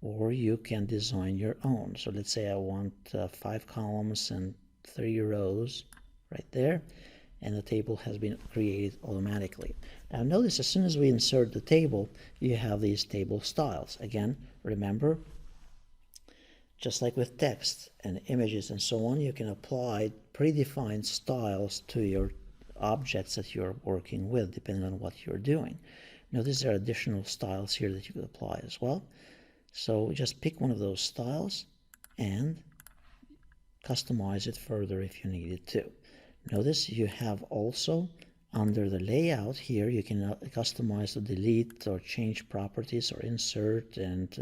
or you can design your own. So let's say I want 5 columns and 3 rows right there, and the table has been created automatically. Now notice as soon as we insert the table, you have these table styles. Again, remember, just like with text and images and so on, you can apply predefined styles to your objects that you're working with, depending on what you're doing. Notice there are additional styles here that you could apply as well. So just pick one of those styles and customize it further if you needed to. Notice you have also under the layout here, you can customize the delete or change properties or insert and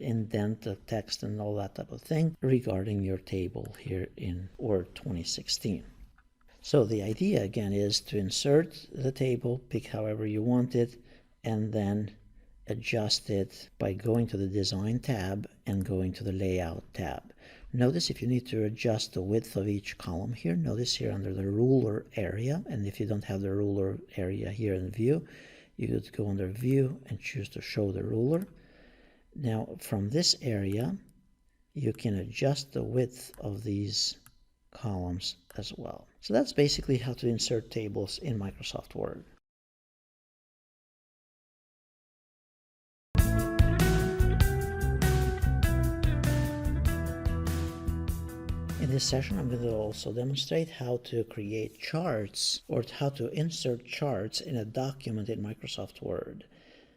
indent the text and all that type of thing regarding your table here in Word 2016. So the idea again is to insert the table, pick however you want it, and then adjust it by going to the Design tab and going to the Layout tab. Notice if you need to adjust the width of each column here, notice here under the ruler area, and if you don't have the ruler area here in view, you could go under View and choose to show the ruler. Now from this area, you can adjust the width of these columns as well. So that's basically how to insert tables in Microsoft Word. In this session, I'm going to also demonstrate how to create charts or how to insert charts in a document in Microsoft Word.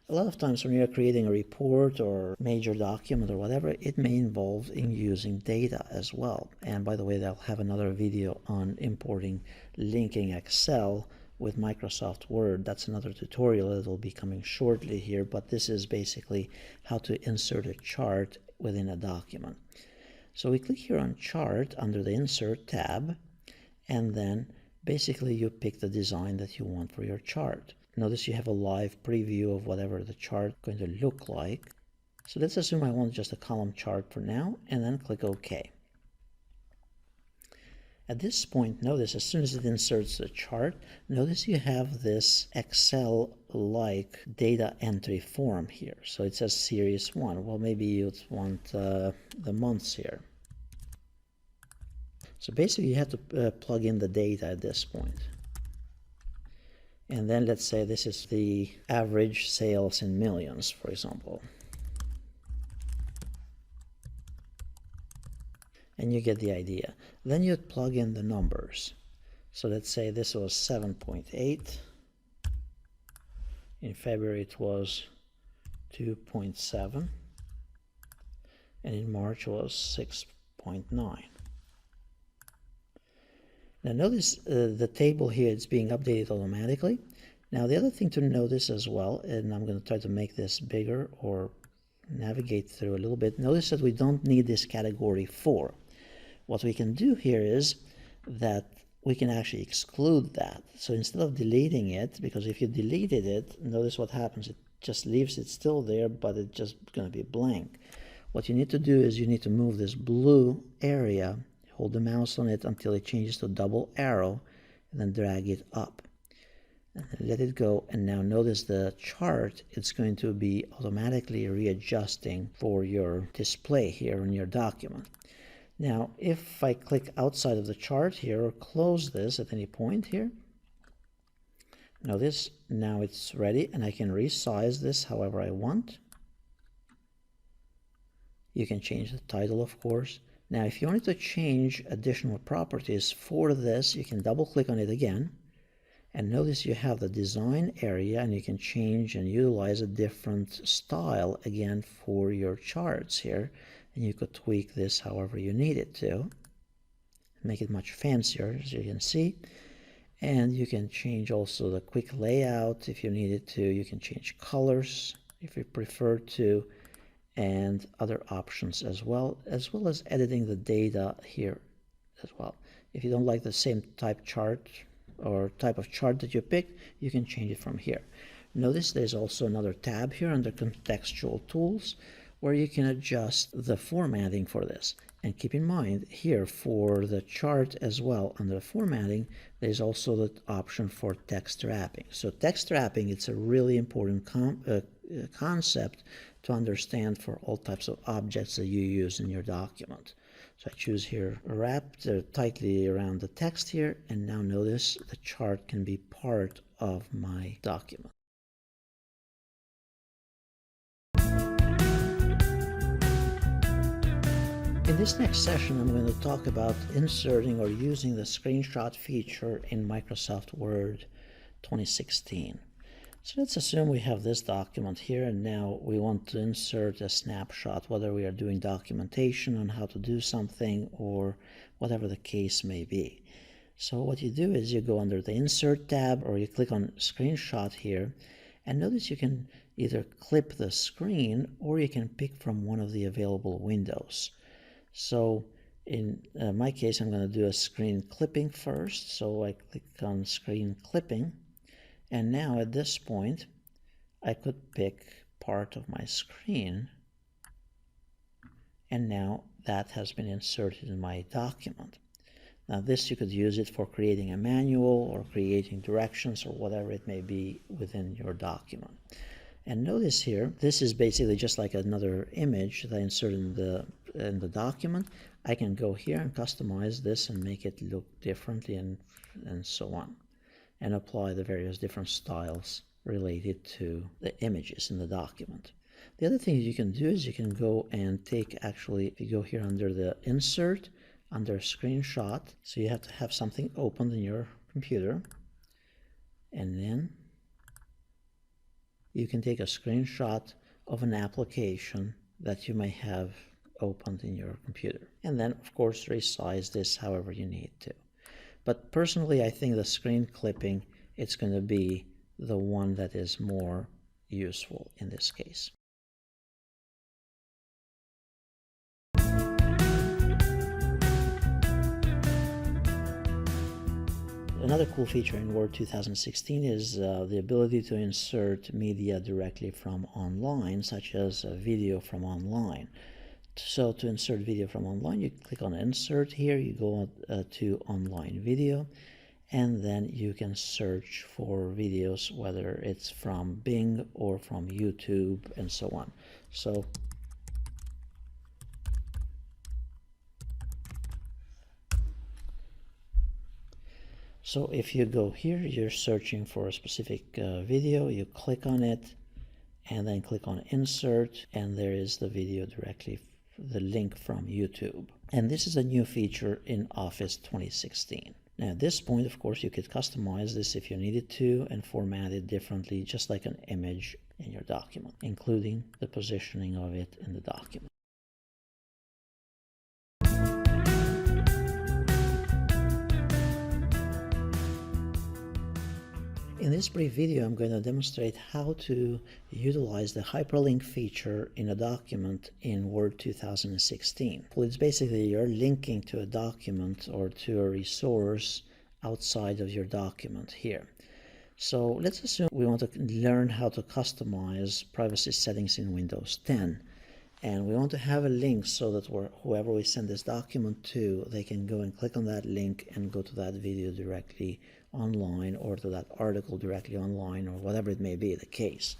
A lot of times when you're creating a report or major document or whatever, it may involve in using data as well. And by the way, I'll have another video on importing linking Excel with Microsoft Word. That's another tutorial that will be coming shortly here, but this is basically how to insert a chart within a document. So we click here on Chart under the Insert tab, and then basically you pick the design that you want for your chart. Notice you have a live preview of whatever the chart is going to look like. So let's assume I want just a column chart for now, and then click OK. At this point, notice as soon as it inserts the chart, notice you have this Excel-like data entry form here. So it says Series 1. Well, maybe you'd want the months here. So basically, you have to plug in the data at this point. And then let's say this is the average sales in millions, for example. And you get the idea. Then you'd plug in the numbers. So let's say this was 7.8. In February it was 2.7. And in March it was 6.9. Now notice the table here is being updated automatically. Now the other thing to notice as well, and I'm going to try to make this bigger or navigate through a little bit, notice that we don't need this category 4. What we can do here is that we can actually exclude that. So instead of deleting it, because if you deleted it, notice what happens. It just leaves it still there, but it's just going to be blank. What you need to do is you need to move this blue area, hold the mouse on it until it changes to double arrow, and then drag it up. And let it go, and now notice the chart, it's going to be automatically readjusting for your display here in your document. Now, if I click outside of the chart here or close this at any point here, notice now it's ready and I can resize this however I want. You can change the title, of course. Now, if you wanted to change additional properties for this, you can double click on it again. And notice you have the design area and you can change and utilize a different style again for your charts here. And you could tweak this however you need it to. Make it much fancier, as you can see. And you can change also the quick layout if you needed to. You can change colors if you prefer to, and other options as well as editing the data here as well. If you don't like the same type chart or type of chart that you picked, you can change it from here. Notice there's also another tab here under contextual tools where you can adjust the formatting for this. And keep in mind here for the chart as well, under the formatting, there's also the option for text wrapping. So text wrapping, it's a really important concept to understand for all types of objects that you use in your document. So I choose here wrap tightly around the text here, and now notice the chart can be part of my document. In this next session, I'm going to talk about inserting or using the screenshot feature in Microsoft Word 2016. So let's assume we have this document here, and now we want to insert a snapshot, whether we are doing documentation on how to do something or whatever the case may be. So what you do is you go under the Insert tab or you click on Screenshot here, and notice you can either clip the screen or you can pick from one of the available windows. So in my case, I'm going to do a screen clipping first. So I click on screen clipping. And now at this point, I could pick part of my screen. And now that has been inserted in my document. Now this, you could use it for creating a manual or creating directions or whatever it may be within your document. And notice here, this is basically just like another image that I inserted in the document. I can go here and customize this and make it look differently and so on, and apply the various different styles related to the images in the document. The other thing you can do is you can go and take, actually, if you go here under the Insert, under Screenshot, so you have to have something opened in your computer, and then you can take a screenshot of an application that you may have opened in your computer. And then, of course, resize this however you need to. But personally, I think the screen clipping, it's going to be the one that is more useful in this case. Another cool feature in Word 2016 is the ability to insert media directly from online, such as a video from online. So to insert video from online, you click on insert here, you go to online video, and then you can search for videos, whether it's from Bing or from YouTube and so on. So if you go here, you're searching for a specific video, you click on it and then click on insert, and there is the video directly, the link from YouTube. And this is a new feature in Office 2016. Now at this point, of course, you could customize this if you needed to and format it differently, just like an image in your document, including the positioning of it in the document. In this brief video, I'm going to demonstrate how to utilize the hyperlink feature in a document in Word 2016. Well, it's basically you're linking to a document or to a resource outside of your document here. So let's assume we want to learn how to customize privacy settings in Windows 10. And we want to have a link so that whoever we send this document to, they can go and click on that link and go to that video directly online, or to that article directly online, or whatever it may be the case.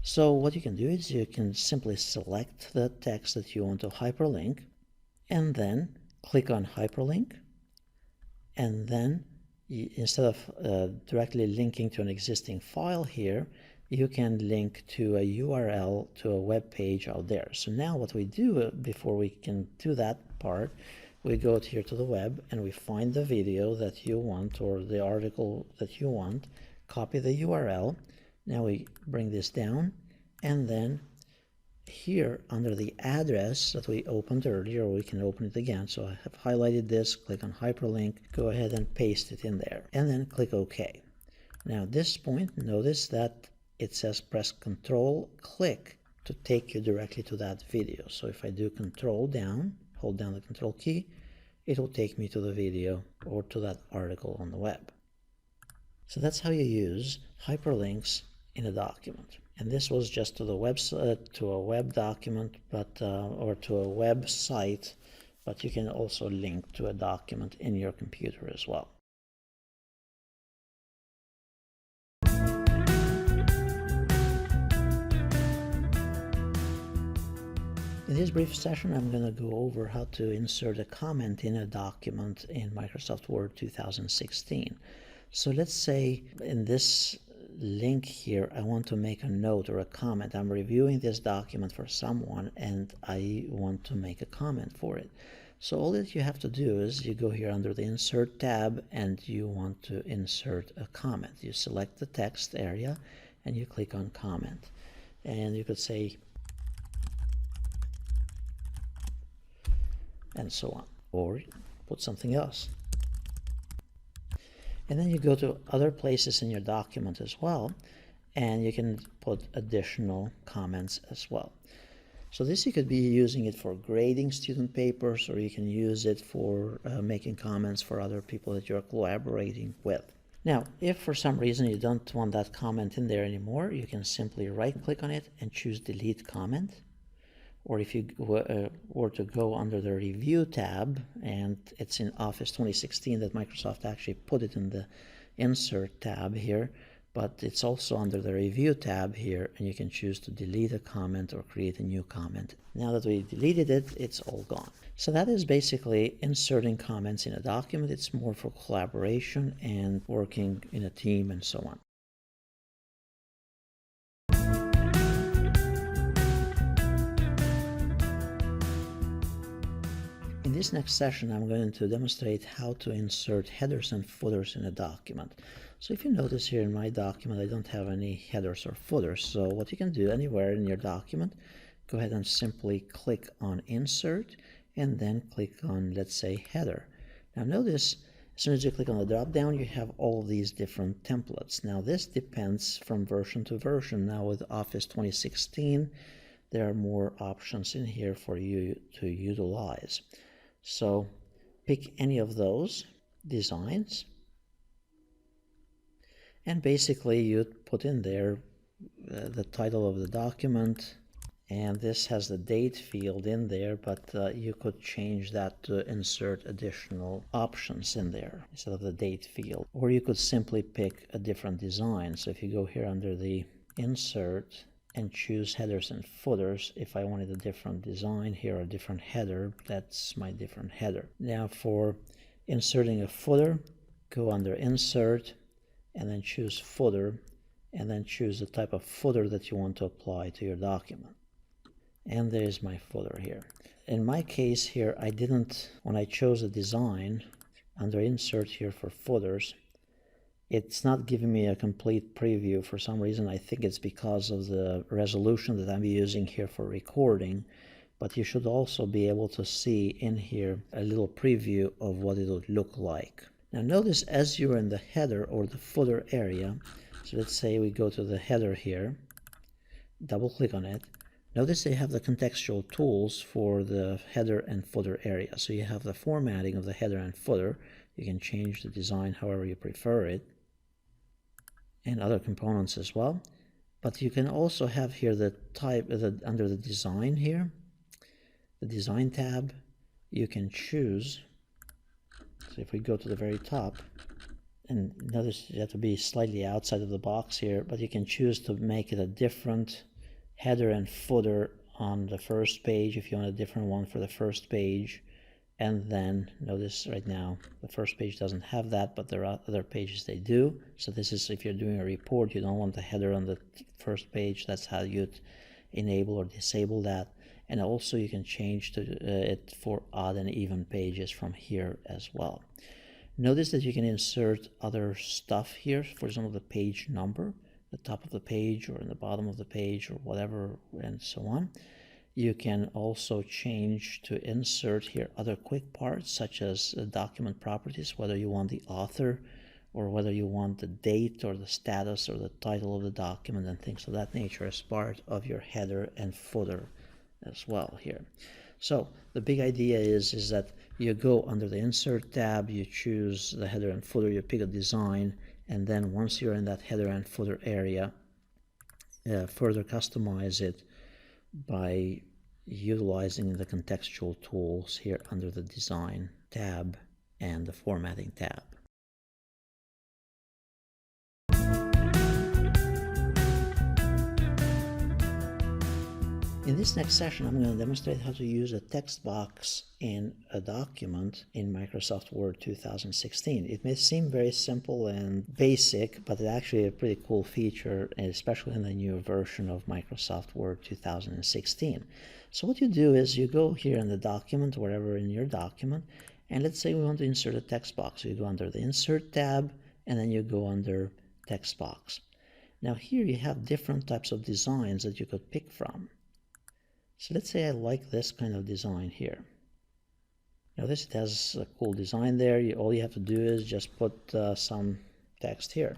So what you can do is you can simply select the text that you want to hyperlink, and then click on hyperlink, and then instead of directly linking to an existing file here, you can link to a URL to a web page out there. So now what we do before we can do that part, we go here to the web and we find the video that you want or the article that you want, copy the URL. Now we bring this down, and then here under the address that we opened earlier, we can open it again. So I have highlighted this, click on hyperlink, go ahead and paste it in there, and then click OK. Now at this point, notice that it says press Control click to take you directly to that video. So if I do Control down, hold down the Control key, it will take me to the video or to that article on the web. So that's how you use hyperlinks in a document. And this was just to the website, to a web document, but or to a website, but you can also link to a document in your computer as well. In this brief session, I'm going to go over how to insert a comment in a document in Microsoft Word 2016. So let's say in this link here, I want to make a note or a comment. I'm reviewing this document for someone and I want to make a comment for it. So all that you have to do is you go here under the Insert tab and you want to insert a comment. You select the text area and you click on Comment. And you could say, and so on, or put something else. And then you go to other places in your document as well, and you can put additional comments as well. So this, you could be using it for grading student papers, or you can use it for making comments for other people that you're collaborating with. Now, if for some reason you don't want that comment in there anymore, you can simply right-click on it and choose Delete Comment. Or if you were to go under the Review tab, and it's in Office 2016 that Microsoft actually put it in the Insert tab here, but it's also under the Review tab here, and you can choose to delete a comment or create a new comment. Now that we deleted it, it's all gone. So that is basically inserting comments in a document. It's more for collaboration and working in a team and so on. In this next session, I'm going to demonstrate how to insert headers and footers in a document. So if you notice here in my document, I don't have any headers or footers. So what you can do anywhere in your document, go ahead and simply click on Insert and then click on, let's say, Header. Now notice, as soon as you click on the drop down, you have all these different templates. Now this depends from version to version. Now with Office 2016, there are more options in here for you to utilize. So pick any of those designs, and basically you put in there the title of the document And this has the date field in there, but you could change that to insert additional options in there instead of the date field. Or you could simply pick a different design. So if you go here under the insert and choose headers and footers, if I wanted a different design here, a different header, that's my different header. Now for inserting a footer, go under insert and then choose footer, and then choose the type of footer that you want to apply to your document. And there's my footer here. In my case here, I didn't, when I chose a design, under insert here for footers, it's not giving me a complete preview for some reason. I think it's because of the resolution that I'm using here for recording, but you should also be able to see in here a little preview of what it would look like. Now notice as you're in the header or the footer area, so let's say we go to the header here, double click on it. Notice they have the contextual tools for the header and footer area. So you have the formatting of the header and footer. You can change the design however you prefer it, and other components as well. But you can also have here the type, under the design here, the design tab, you can choose. So if we go to the very top, and notice you have to be slightly outside of the box here, but you can choose to make it a different header and footer on the first page if you want a different one for the first page. And then notice right now the first page doesn't have that, but there are other pages they do. So this is if you're doing a report, you don't want the header on the first page. That's how you'd enable or disable that. And also you can change to it for odd and even pages from here as well. Notice that you can insert other stuff here, for example the page number, the top of the page or in the bottom of the page or whatever, and so on. You can also change to insert here other quick parts such as document properties, whether you want the author or whether you want the date or the status or the title of the document and things of that nature as part of your header and footer as well here. So the big idea is that you go under the insert tab, you choose the header and footer, you pick a design, and then once you're in that header and footer area, further customize it by utilizing the contextual tools here under the design tab and the formatting tab. In this next session, I'm going to demonstrate how to use a text box in a document in Microsoft Word 2016. It may seem very simple and basic, but it's actually a pretty cool feature, especially in the new version of Microsoft Word 2016. So what you do is you go here in the document, wherever in your document, and let's say we want to insert a text box. So you go under the Insert tab, and then you go under Text Box. Now here you have different types of designs that you could pick from. So let's say I like this kind of design here. Notice it has a cool design there. All you have to do is just put some text here.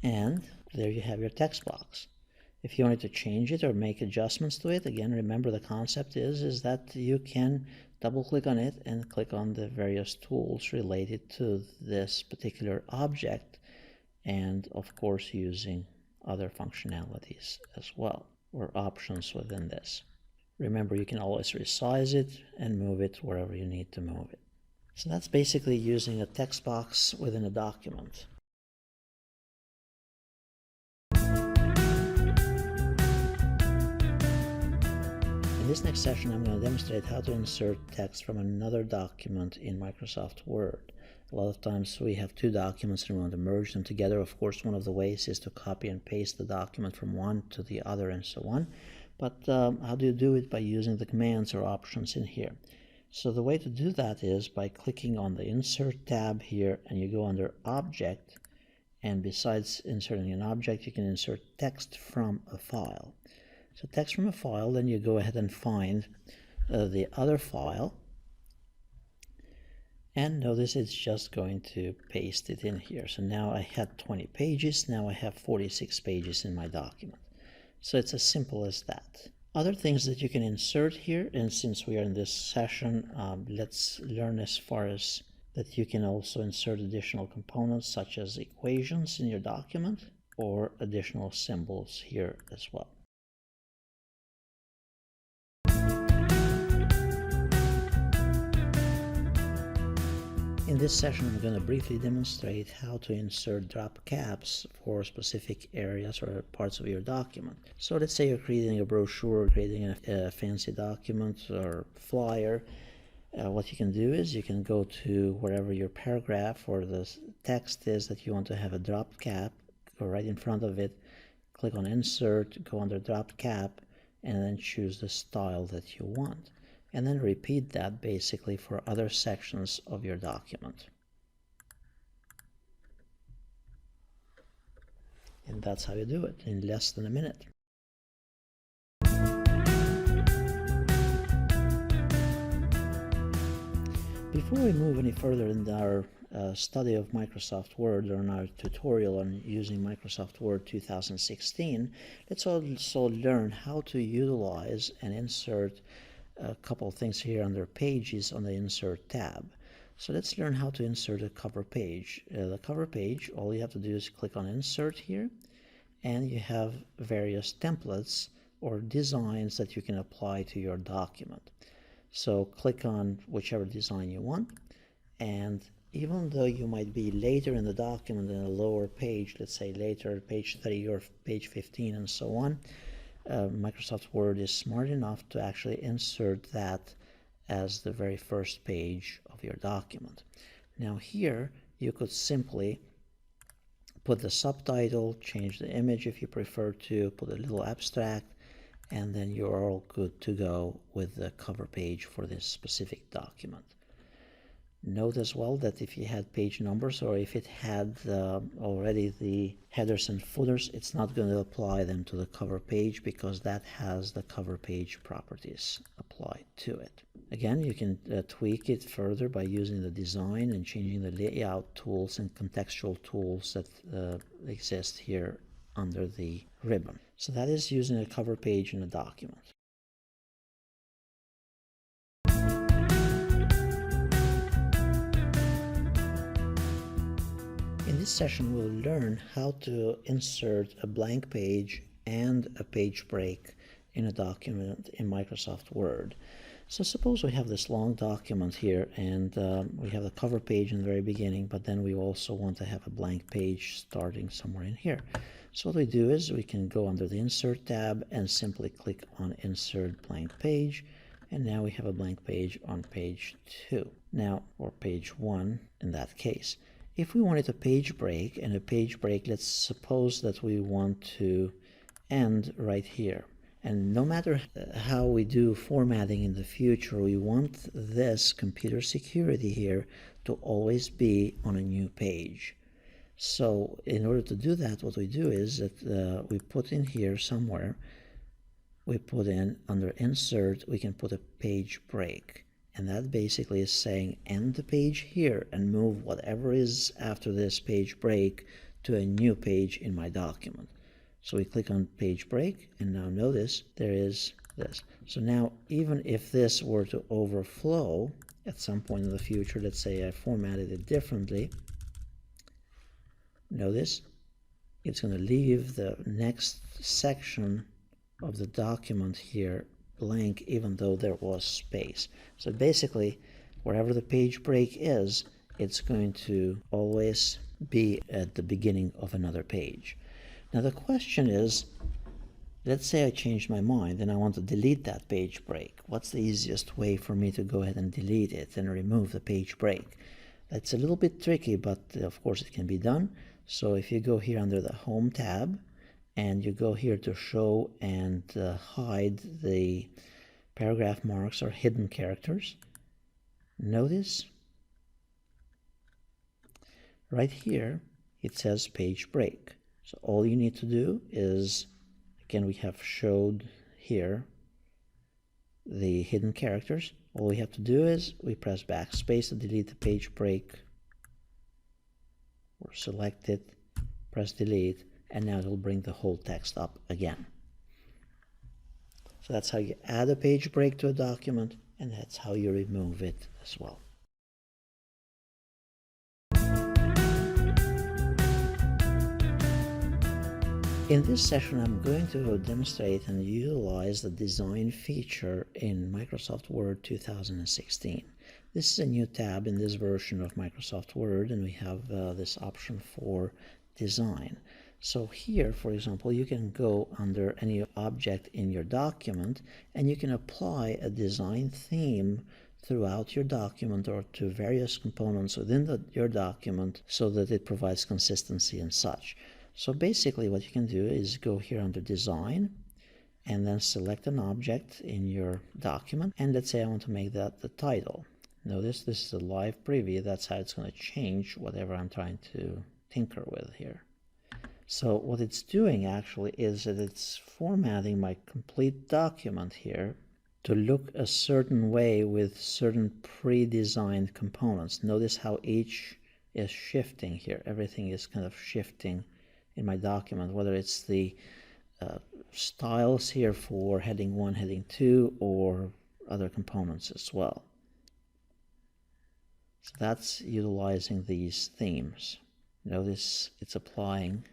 And there you have your text box. If you wanted to change it or make adjustments to it, again, remember the concept is that you can double click on it and click on the various tools related to this particular object, and of course using other functionalities as well, or options within this. Remember, you can always resize it and move it wherever you need to move it. So that's basically using a text box within a document. In this next session, I'm going to demonstrate how to insert text from another document in Microsoft Word. A lot of times we have two documents and we want to merge them together. Of course, one of the ways is to copy and paste the document from one to the other and so on. But how do you do it? By using the commands or options in here. So the way to do that is by clicking on the Insert tab here, and you go under Object, and besides inserting an object, you can insert text from a file. So text from a file, then you go ahead and find the other file, and notice it's just going to paste it in here. So now I had 20 pages, now I have 46 pages in my document. So it's as simple as that. Other things that you can insert here, and since we are in this session, let's learn as far as that you can also insert additional components such as equations in your document. or additional symbols here as well. In this session, I'm going to briefly demonstrate how to insert drop caps for specific areas or parts of your document. So let's say you're creating a brochure, creating a fancy document or flyer. What you can do is you can go to wherever your paragraph or the text is that you want to have a drop cap, go right in front of it, click on Insert, go under Drop Cap, and then choose the style that you want. And then repeat that basically for other sections of your document. And that's how you do it in less than a minute. Before we move any further in our study of Microsoft Word, or in our tutorial on using Microsoft Word 2016, let's also learn how to utilize and insert a couple of things here under Pages on the Insert tab. So let's learn how to insert a cover page. The cover page, all you have to do is click on Insert here, and you have various templates or designs that you can apply to your document. So click on whichever design you want, and even though you might be later in the document in a lower page, let's say later page 30 or page 15 and so on, Microsoft Word is smart enough to actually insert that as the very first page of your document. Now here you could simply put the subtitle, change the image if you prefer to, put a little abstract, and then you're all good to go with the cover page for this specific document. Note as well that if you had page numbers, or if it had already the headers and footers, it's not going to apply them to the cover page because that has the cover page properties applied to it. Again, you can tweak it further by using the design and changing the layout tools and contextual tools that exist here under the ribbon. So that is using a cover page in a document. In this session, we'll learn how to insert a blank page and a page break in a document in Microsoft Word. So suppose we have this long document here, and we have the cover page in the very beginning, but then we also want to have a blank page starting somewhere in here. So what we do is we can go under the Insert tab and simply click on Insert Blank Page, and now we have a blank page on page 2. Now, or page 1 in that case. If we wanted a page break, and a page break, let's suppose that we want to end right here. And no matter how we do formatting in the future, we want this computer security here to always be on a new page. So in order to do that, what we do is that we put in here somewhere, we put in under Insert, we can put a page break. And that basically is saying end the page here and move whatever is after this page break to a new page in my document. So we click on page break, and now notice there is this. So now even if this were to overflow at some point in the future, let's say I formatted it differently, notice it's going to leave the next section of the document here blank, even though there was space. So basically, wherever the page break is, it's going to always be at the beginning of another page. Now the question is, let's say I changed my mind and I want to delete that page break. What's the easiest way for me to go ahead and delete it and remove the page break? That's a little bit tricky, but of course it can be done. So if you go here under the Home tab, and you go here to show and hide the paragraph marks or hidden characters, notice right here it says page break. So all you need to do is, again, we have showed here the hidden characters. All we have to do is we press backspace to delete the page break, or select it, press delete, and now it'll bring the whole text up again. So that's how you add a page break to a document, and that's how you remove it as well. In this session, I'm going to demonstrate and utilize the design feature in Microsoft Word 2016. This is a new tab in this version of Microsoft Word, and we have this option for design. So here, for example, you can go under any object in your document, and you can apply a design theme throughout your document or to various components within your document so that it provides consistency and such. So basically what you can do is go here under design and then select an object in your document, and let's say I want to make that the title. Notice this is a live preview. That's how it's going to change whatever I'm trying to tinker with here. So what it's doing actually is that it's formatting my complete document here to look a certain way with certain pre-designed components. Notice how each is shifting here. Everything is kind of shifting in my document, whether it's the styles here for heading 1, heading 2, or other components as well. So that's utilizing these themes. Notice it's applying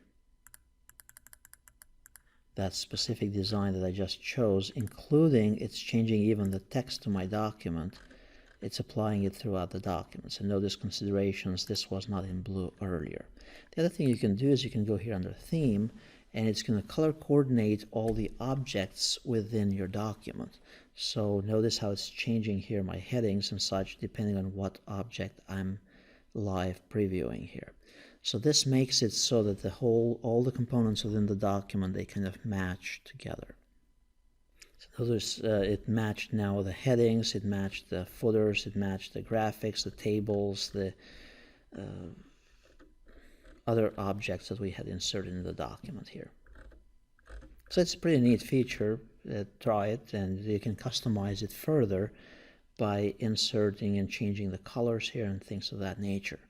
that specific design that I just chose, including it's changing even the text to my document. It's applying it throughout the document. So notice considerations, this was not in blue earlier. The other thing you can do is you can go here under theme, and it's going to color coordinate all the objects within your document. So notice how it's changing here my headings and such depending on what object I'm live previewing here. So this makes it so that all the components within the document, they kind of match together. So notice it matched now the headings, it matched the footers, it matched the graphics, the tables, the other objects that we had inserted in the document here. So it's a pretty neat feature. Try it, and you can customize it further by inserting and changing the colors here and things of that nature.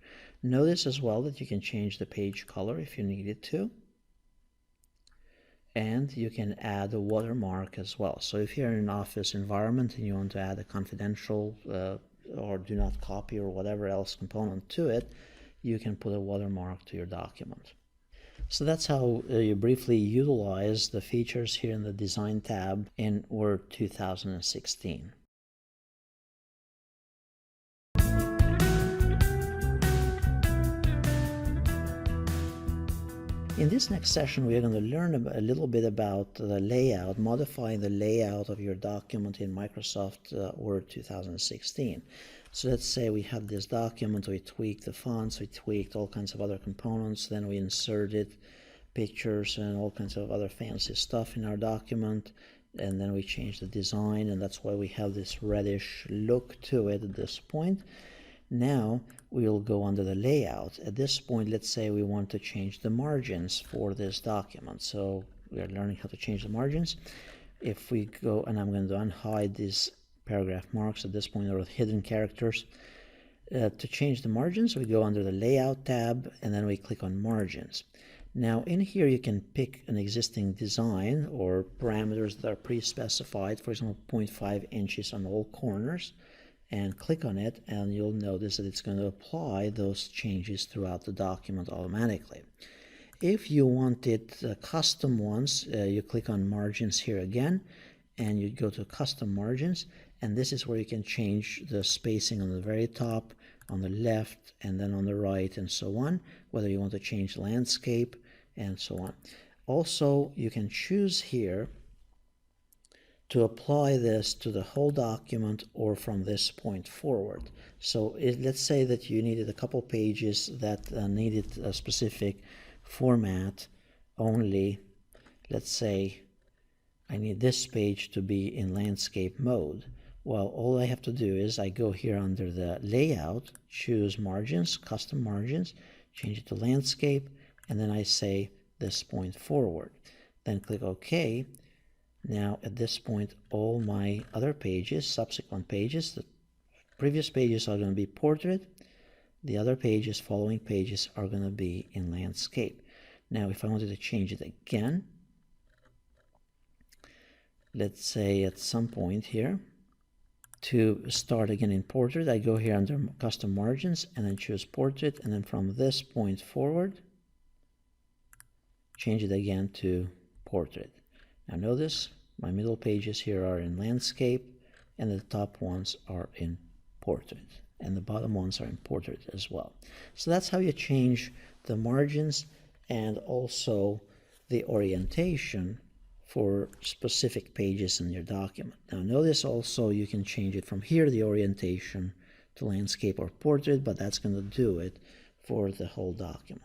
Notice as well that you can change the page color if you needed to. And you can add a watermark as well. So if you're in an office environment and you want to add a confidential or do not copy or whatever else component to it, you can put a watermark to your document. So that's how you briefly utilize the features here in the Design tab in Word 2016. In this next session, we are going to learn a little bit about the layout, modifying the layout of your document in Microsoft Word 2016. So let's say we have this document, we tweaked the fonts, we tweaked all kinds of other components, then we inserted pictures and all kinds of other fancy stuff in our document, and then we changed the design, and that's why we have this reddish look to it at this point. Now we'll go under the layout. At this point, let's say we want to change the margins for this document. So we are learning how to change the margins. If we go, and I'm going to unhide these paragraph marks at this point, or hidden characters. To change the margins, we go under the Layout tab, and then we click on Margins. Now in here you can pick an existing design or parameters that are pre-specified, for example 0.5 inches on all corners, and click on it, and you'll notice that it's going to apply those changes throughout the document automatically. If you wanted custom ones, you click on Margins here again, and you go to Custom Margins, and this is where you can change the spacing on the very top, on the left, and then on the right, and so on, whether you want to change landscape, and so on. Also, you can choose here to apply this to the whole document or from this point forward. So let's say that you needed a couple pages that needed a specific format only. Let's say I need this page to be in landscape mode. Well, all I have to do is I go here under the layout, choose margins, custom margins, change it to landscape, and then I say this point forward. Then click OK. Now at this point, all my other pages, subsequent pages, the previous pages are going to be portrait. The other pages, following pages, are going to be in landscape. Now if I wanted to change it again, let's say at some point here, to start again in portrait, I go here under custom margins and then choose portrait, and then from this point forward change it again to portrait. Now notice my middle pages here are in landscape, and the top ones are in portrait, and the bottom ones are in portrait as well. So that's how you change the margins and also the orientation for specific pages in your document. Now notice also you can change it from here, the orientation, to landscape or portrait, but that's going to do it for the whole document.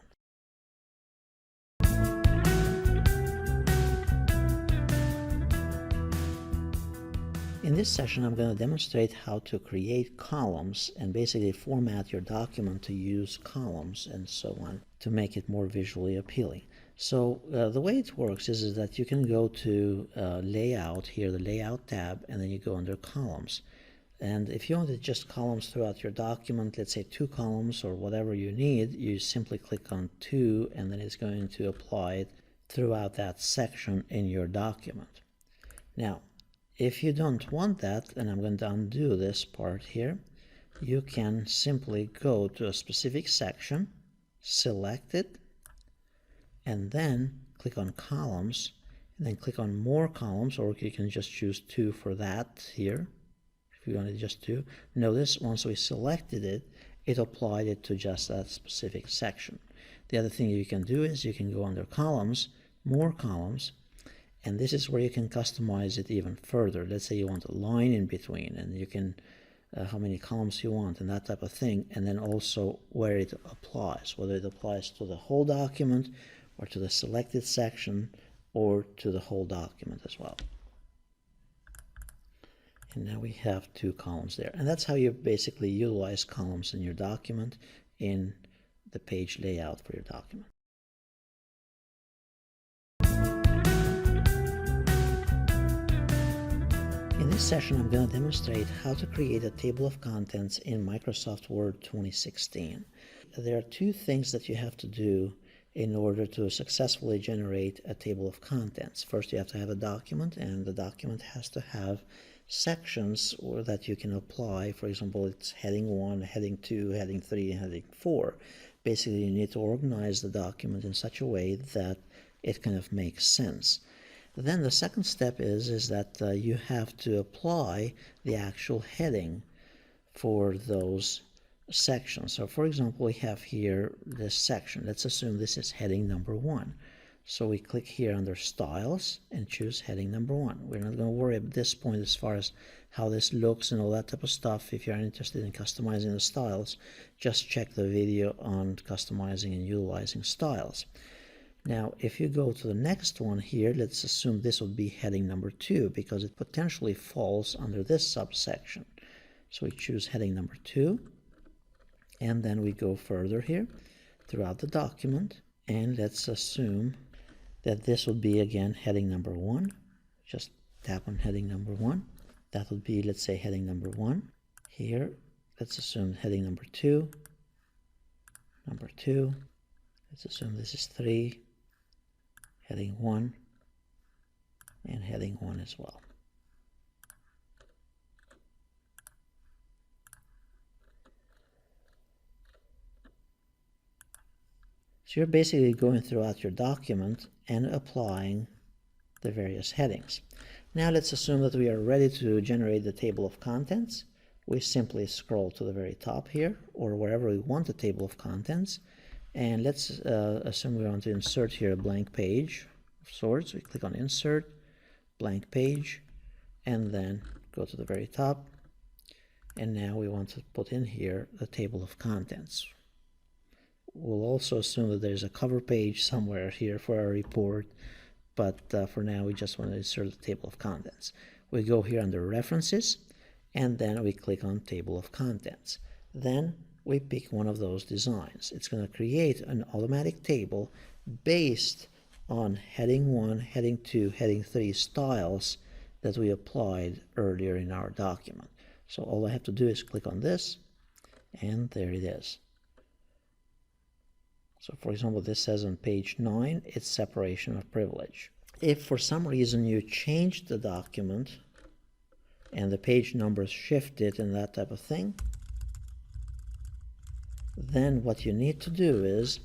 In this session, I'm going to demonstrate how to create columns and basically format your document to use columns and so on to make it more visually appealing. So the way it works is that you can go to Layout here, the Layout tab, and then you go under Columns. And if you wanted just columns throughout your document, let's say 2 columns or whatever you need, you simply click on 2, and then it's going to apply it throughout that section in your document. Now, if you don't want that, and I'm going to undo this part here, you can simply go to a specific section, select it, and then click on Columns, and then click on More Columns, or you can just choose 2 for that here. If you wanted just 2, notice once we selected it, it applied it to just that specific section. The other thing you can do is you can go under Columns, More Columns, and this is where you can customize it even further. Let's say you want a line in between, and you can how many columns you want and that type of thing, and then also where it applies, whether it applies to the whole document or to the selected section or to the whole document as well. And now we have 2 columns there. And that's how you basically utilize columns in your document in the page layout for your document. In this session, I'm going to demonstrate how to create a table of contents in Microsoft Word 2016. There are 2 things that you have to do in order to successfully generate a table of contents. First, you have to have a document, and the document has to have sections or that you can apply. For example, it's heading 1, heading 2, heading 3, and heading 4. Basically, you need to organize the document in such a way that it kind of makes sense. Then the second step is that you have to apply the actual heading for those sections. So for example, we have here this section. Let's assume this is heading number 1. So we click here under Styles and choose heading number 1. We're not going to worry at this point as far as how this looks and all that type of stuff. If you're interested in customizing the styles, just check the video on customizing and utilizing styles. Now, if you go to the next one here, let's assume this would be heading number 2 because it potentially falls under this subsection. So we choose heading number 2, and then we go further here throughout the document, and let's assume that this would be again heading number 1. Just tap on heading number 1. That would be, let's say, heading number 1. Here, let's assume heading number 2, number 2. Let's assume this is 3, heading 1, and heading 1 as well. So you're basically going throughout your document and applying the various headings. Now let's assume that we are ready to generate the table of contents. We simply scroll to the very top here, or wherever we want the table of contents, and let's assume we want to insert here a blank page of sorts. We click on Insert, Blank Page, and then go to the very top, and now we want to put in here the table of contents. We'll also assume that there's a cover page somewhere here for our report, but for now we just want to insert the table of contents. We go here under References, and then we click on Table of Contents. Then we pick one of those designs. It's going to create an automatic table based on heading 1, heading 2, heading 3 styles that we applied earlier in our document. So all I have to do is click on this, and there it is. So for example, this says on page 9, it's separation of privilege. If for some reason you changed the document and the page numbers shifted and that type of thing, then what you need to do is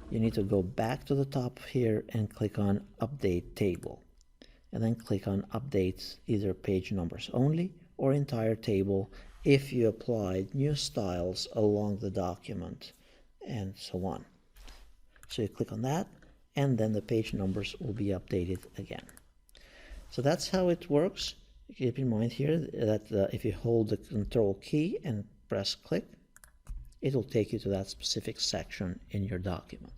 you need to go back to the top here and click on Update Table. And then click on Update either page numbers only or entire table if you applied new styles along the document and so on. So you click on that, and then the page numbers will be updated again. So that's how it works. Keep in mind here that if you hold the Control key and press click, it will take you to that specific section in your document.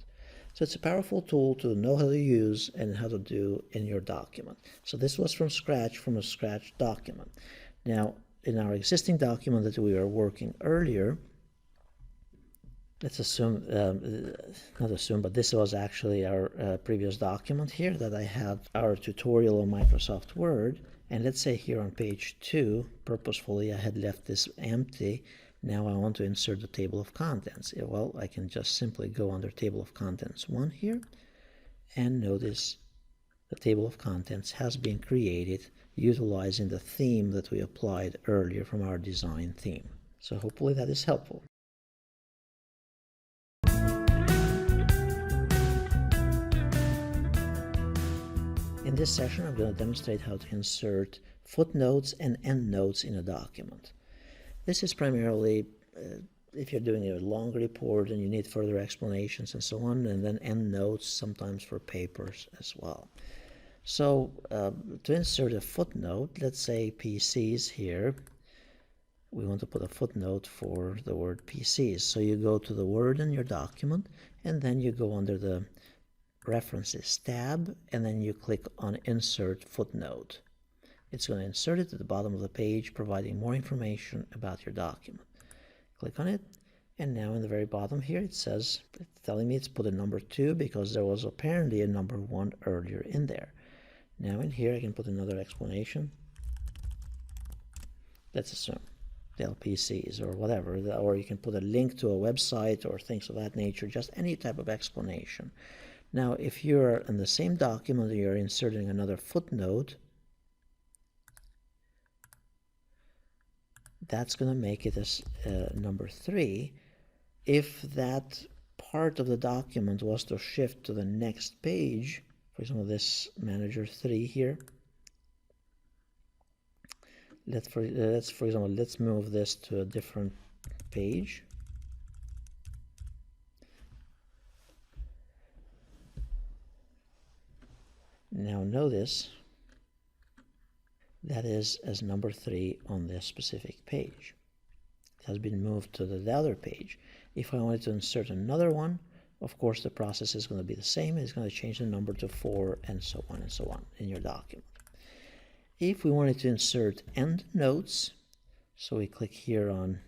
So it's a powerful tool to know how to use and how to do in your document. So this was from a scratch document. Now, in our existing document that we were working earlier, let's assume, not assume, but this was actually our previous document here that I had our tutorial on Microsoft Word. And let's say here on page 2, purposefully I had left this empty. Now I want to insert the table of contents. Well, I can just simply go under table of contents 1 here, and notice the table of contents has been created utilizing the theme that we applied earlier from our design theme. So hopefully that is helpful. In this session, I'm going to demonstrate how to insert footnotes and endnotes in a document. This is primarily if you're doing a long report and you need further explanations and so on, and then endnotes sometimes for papers as well. So to insert a footnote, let's say PCs here, we want to put a footnote for the word PCs. So you go to the word in your document, and then you go under the References tab, and then you click on Insert Footnote. It's going to insert it at the bottom of the page, providing more information about your document. Click on it, and now in the very bottom here it says, it's telling me it's put a number 2 because there was apparently a number 1 earlier in there. Now in here I can put another explanation. Let's assume Dell PCs or whatever, or you can put a link to a website or things of that nature, just any type of explanation. Now, if you're in the same document and you're inserting another footnote, that's going to make it as number 3. If that part of the document was to shift to the next page, for example, this Manager 3 here, for example, let's move this to a different page. Now notice that is as number 3 on this specific page. It has been moved to the other page. If I wanted to insert another one, of course the process is going to be the same. It's going to change the number to 4 and so on in your document. If we wanted to insert endnotes, so we click here on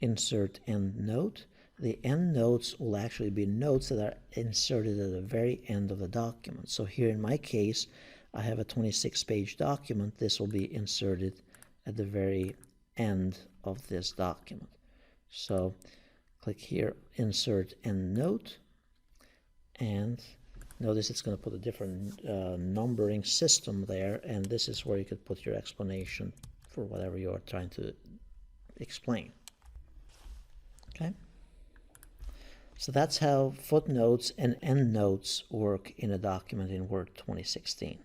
Insert Endnote. The endnotes will actually be notes that are inserted at the very end of the document. So here in my case, I have a 26-page document. This will be inserted at the very end of this document. So click here, Insert Endnote, and notice it's going to put a different numbering system there, and this is where you could put your explanation for whatever you're trying to explain. Okay? So that's how footnotes and endnotes work in a document in Word 2016.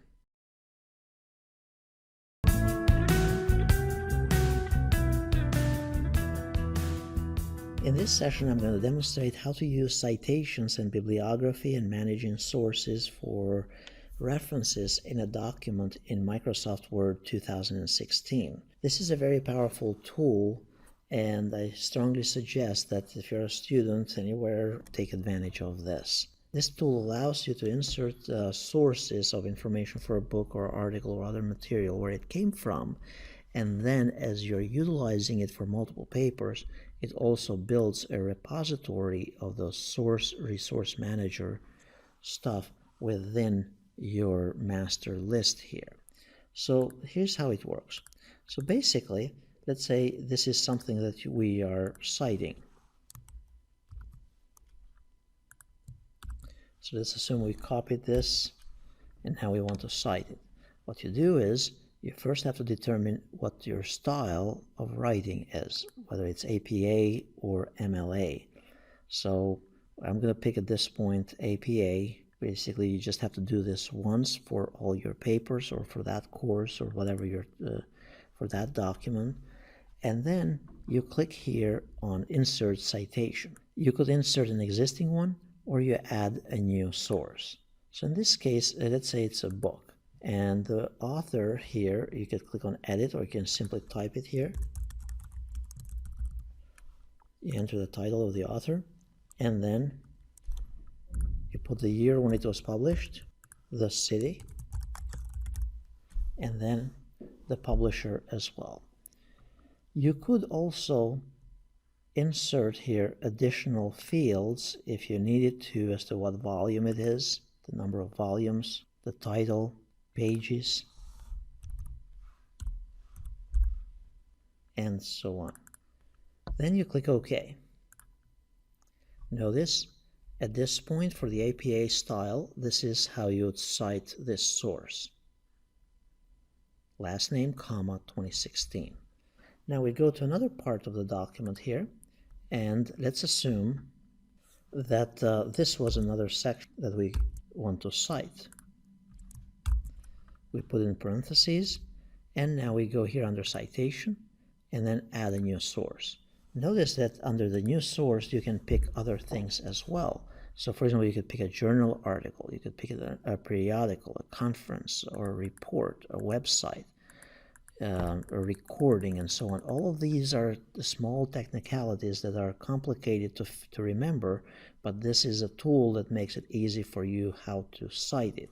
In this session, I'm going to demonstrate how to use citations and bibliography and managing sources for references in a document in Microsoft Word 2016. This is a very powerful tool, and I strongly suggest that if you're a student anywhere, take advantage of this. This tool allows you to insert sources of information for a book or article or other material, where it came from, and then as you're utilizing it for multiple papers, it also builds a repository of the source resource manager stuff within your master list here. So here's how it works. So basically, let's say this is something that we are citing. So let's assume we copied this and now we want to cite it. What you do is you first have to determine what your style of writing is, whether it's APA or MLA. So I'm going to pick at this point APA. Basically, you just have to do this once for all your papers or for that course or whatever you're for that document. And then you click here on Insert Citation. You could insert an existing one or you add a new source. So in this case, let's say it's a book. And the author here, you can click on Edit or you can simply type it here. You enter the title of the author and then you put the year when it was published, the city, and then the publisher as well. You could also insert here additional fields if you needed to as to what volume it is, the number of volumes, the title, pages, and so on. Then you click OK. Notice at this point for the APA style, this is how you would cite this source. Last name, comma, 2016. Now we go to another part of the document here, and let's assume that this was another section that we want to cite. We put in parentheses, and now we go here under citation, and then add a new source. Notice that under the new source, you can pick other things as well. So for example, you could pick a journal article, you could pick a periodical, a conference, or a report, a website, a recording, and so on. All of these are the small technicalities that are complicated to remember, but this is a tool that makes it easy for you how to cite it.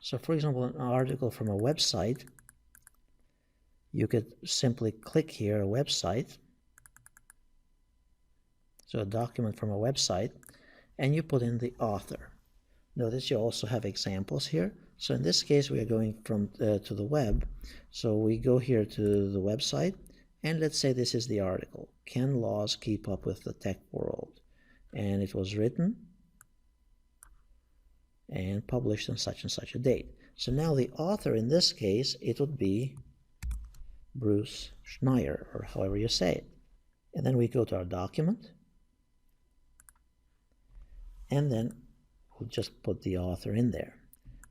So for example, an article from a website, you could simply click here, a website, so a document from a website, and you put in the author. Notice you also have examples here. So in this case, we are going from to the web. So we go here to the website, and let's say this is the article, Can Laws Keep Up with the Tech World? And it was written and published on such and such a date. So now the author, in this case, it would be Bruce Schneier, or however you say it. And then we go to our document, and then we'll just put the author in there.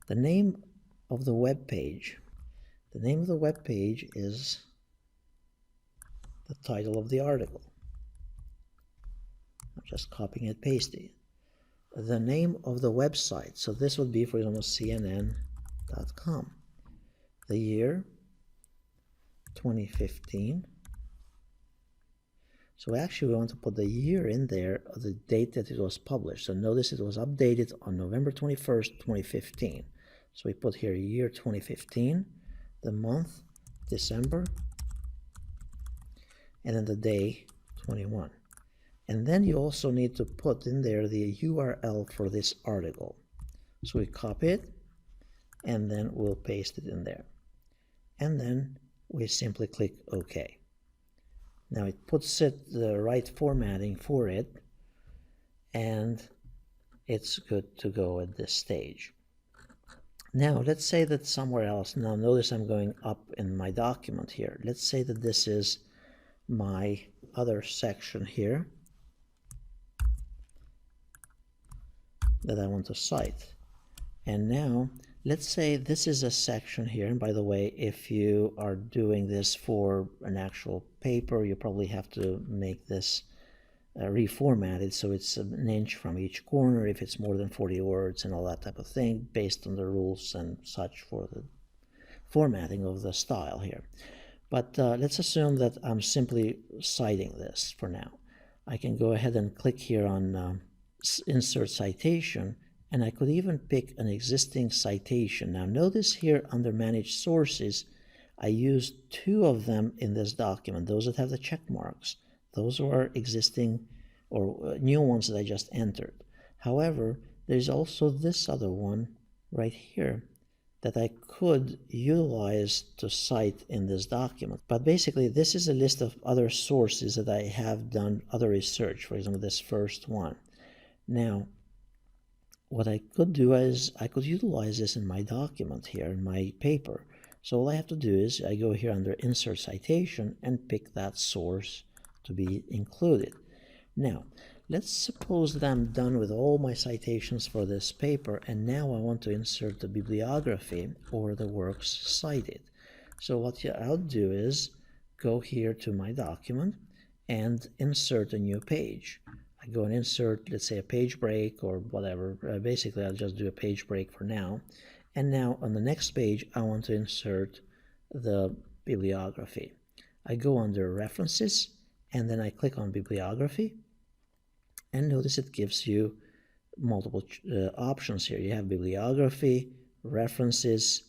The name of the web page. The name of the web page is the title of the article. I'm just copying and pasting it. The name of the website. So this would be, for example, CNN.com. The year 2015. So actually we want to put the year in there, the date that it was published. So notice it was updated on November 21st, 2015. So we put here year 2015, the month, December, and then the day, 21. And then you also need to put in there the URL for this article. So we copy it, and then we'll paste it in there. And then we simply click OK. Now it puts it the right formatting for it, and it's good to go at this stage. Now let's say that somewhere else, now notice I'm going up in my document here. Let's say that this is my other section here that I want to cite. And now let's say this is a section here, and by the way, if you are doing this for an actual paper, you probably have to make this reformatted so it's an inch from each corner if it's more than 40 words and all that type of thing, based on the rules and such for the formatting of the style here. But let's assume that I'm simply citing this for now. I can go ahead and click here on Insert Citation, and I could even pick an existing citation. Now notice here under Manage Sources, I used two of them in this document, those that have the check marks. Those are existing or new ones that I just entered. However, there's also this other one right here that I could utilize to cite in this document. But basically, this is a list of other sources that I have done other research, for example, this first one. Now, what I could do is I could utilize this in my document here, in my paper. So all I have to do is I go here under Insert Citation and pick that source to be included. Now, let's suppose that I'm done with all my citations for this paper, and now I want to insert the bibliography or the works cited. So what I'll do is go here to my document and insert a new page. I go and insert, let's say, a page break or whatever. Basically, I'll just do a page break for now. And now on the next page, I want to insert the bibliography. I go under References, and then I click on Bibliography. And notice it gives you multiple options here. You have Bibliography, References,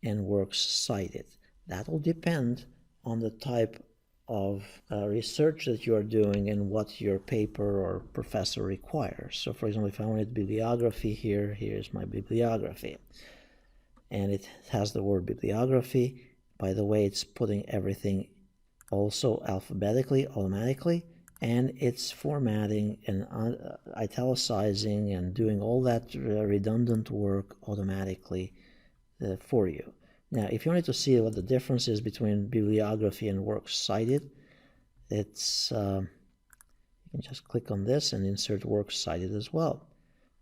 and Works Cited. That will depend on the type of research that you are doing and what your paper or professor requires. So for example, if I wanted bibliography here, here's my bibliography. And it has the word bibliography. By the way, it's putting everything also alphabetically, automatically, and it's formatting and italicizing and doing all that redundant work automatically for you. Now, if you wanted to see what the difference is between bibliography and works cited, it's you can just click on this and insert works cited as well.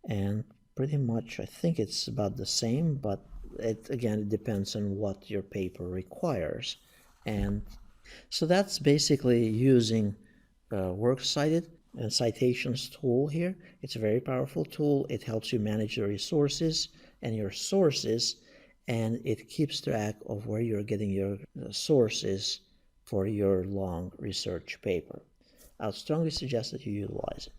And pretty much, I think it's about the same, but it depends on what your paper requires. And so that's basically using works cited and citations tool here. It's a very powerful tool. It helps you manage your resources and your sources, and it keeps track of where you're getting your sources for your long research paper. I would strongly suggest that you utilize it.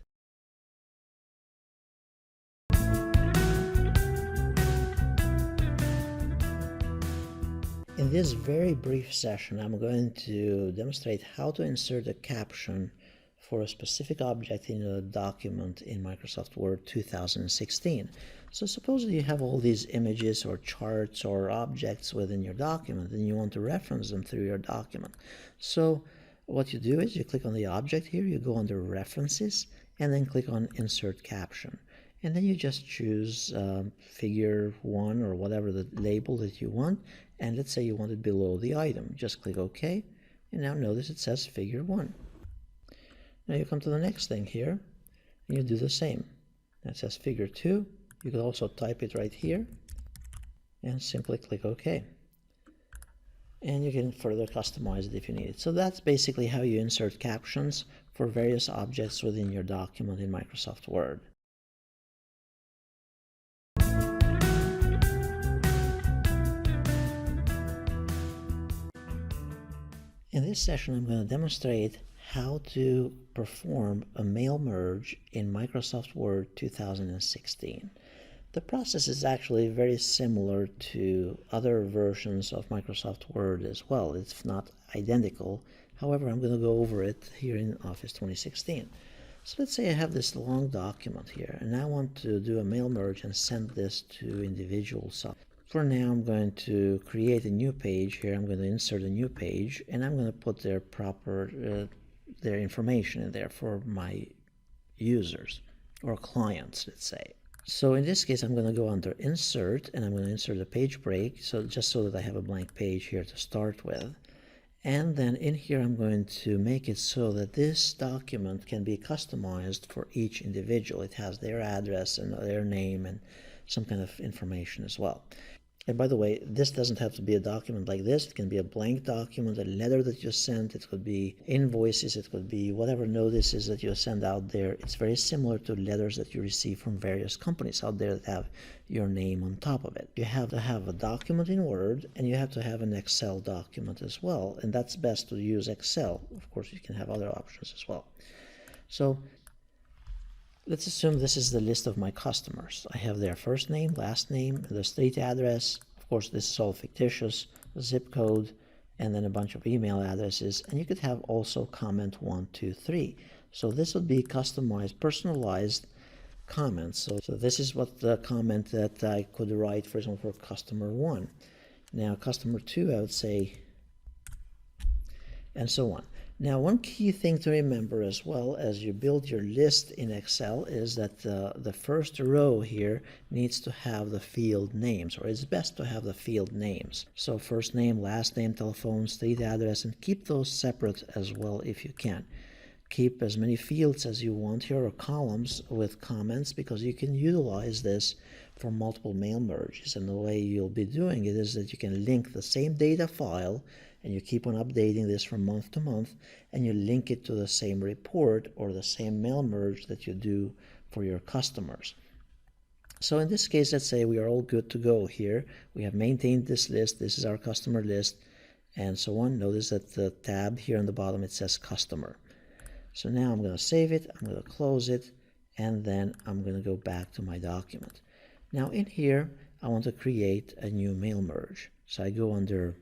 In this very brief session, I'm going to demonstrate how to insert a caption for a specific object in a document in Microsoft Word 2016. So suppose that you have all these images or charts or objects within your document and you want to reference them through your document. So what you do is you click on the object here, you go under References, and then click on Insert Caption. And then you just choose figure 1 or whatever the label that you want, and let's say you want it below the item. Just click OK, and now notice it says figure 1. Now you come to the next thing here, and you do the same. That says figure 2. You could also type it right here, and simply click OK. And you can further customize it if you need it. So that's basically how you insert captions for various objects within your document in Microsoft Word. In this session, I'm going to demonstrate how to perform a mail merge in Microsoft Word 2016. The process is actually very similar to other versions of Microsoft Word as well. It's not identical. However, I'm going to go over it here in Office 2016. So let's say I have this long document here, and I want to do a mail merge and send this to individuals. For now, I'm going to create a new page here. I'm going to insert a new page, and I'm going to put their their information in there for my users or clients, let's say. So in this case, I'm going to go under Insert, and I'm going to insert a page break, so just so that I have a blank page here to start with. And then in here, I'm going to make it so that this document can be customized for each individual. It has their address and their name and some kind of information as well. And by the way, this doesn't have to be a document like this. It can be a blank document, a letter that you sent. It could be invoices. It could be whatever notices that you send out there. It's very similar to letters that you receive from various companies out there that have your name on top of it. You have to have a document in Word, and you have to have an Excel document as well. And that's best to use Excel. Of course, you can have other options as well. So let's assume this is the list of my customers. I have their first name, last name, the street address. Of course, this is all fictitious, zip code, and then a bunch of email addresses. And you could have also comment 1, 2, 3. So this would be customized, personalized comments. So this is what the comment that I could write, for example, for customer 1. Now, customer 2, I would say, and so on. Now, one key thing to remember as well as you build your list in Excel is that the first row here needs to have the field names, or it's best to have the field names. So first name, last name, telephone, street address, and keep those separate as well if you can. keep as many fields as you want here, or columns with comments, because you can utilize this for multiple mail merges. And the way you'll be doing it is that you can link the same data file, and you keep on updating this from month to month, and you link it to the same report or the same mail merge that you do for your customers. So in this case, let's say we are all good to go here. We have maintained this list. This is our customer list, and so on. Notice that the tab here on the bottom, it says customer. So now I'm going to save it, I'm going to close it, and then I'm going to go back to my document. Now in here, I want to create a new mail merge. So I go under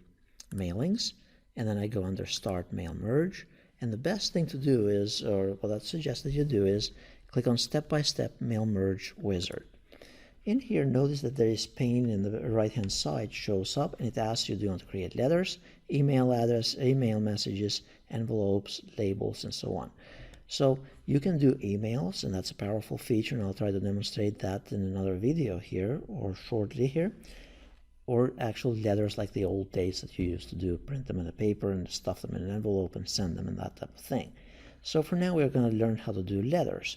mailings, and then I go under start mail merge. And the best thing to do is, or what I'd suggest that you do is, click on step-by-step mail merge wizard. In here, notice that there is pane in the right-hand side shows up, and it asks you, do you want to create letters, email address, email messages, envelopes, labels, and so on. So you can do emails, and that's a powerful feature, and I'll try to demonstrate that in another video here, or shortly here, or actual letters like the old days that you used to do, print them in a paper and stuff them in an envelope and send them and that type of thing. So for now, we're going to learn how to do letters.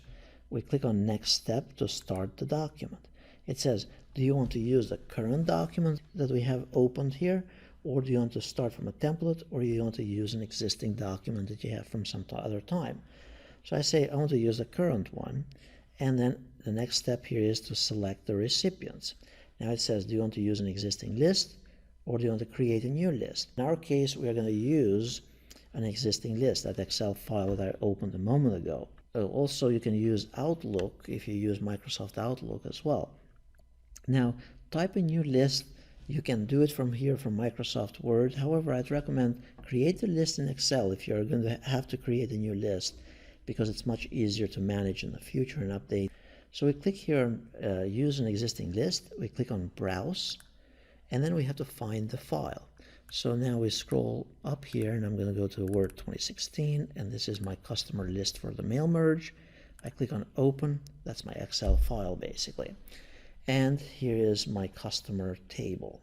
We click on next step to start the document. It says, do you want to use the current document that we have opened here, or do you want to start from a template, or do you want to use an existing document that you have from some other time? So I say I want to use the current one, and then the next step here is to select the recipients. Now it says, do you want to use an existing list, or do you want to create a new list? In our case, we are going to use an existing list, that Excel file that I opened a moment ago. Also, you can use Outlook if you use Microsoft Outlook as well. Now, type a new list. You can do it from here from Microsoft Word. However, I'd recommend create a list in Excel if you're going to have to create a new list, because it's much easier to manage in the future and update. So we click here on use an existing list. We click on browse, and then we have to find the file. So now we scroll up here, and I'm going to go to Word 2016, and this is my customer list for the mail merge. I click on open. That's my Excel file basically. And here is my customer table.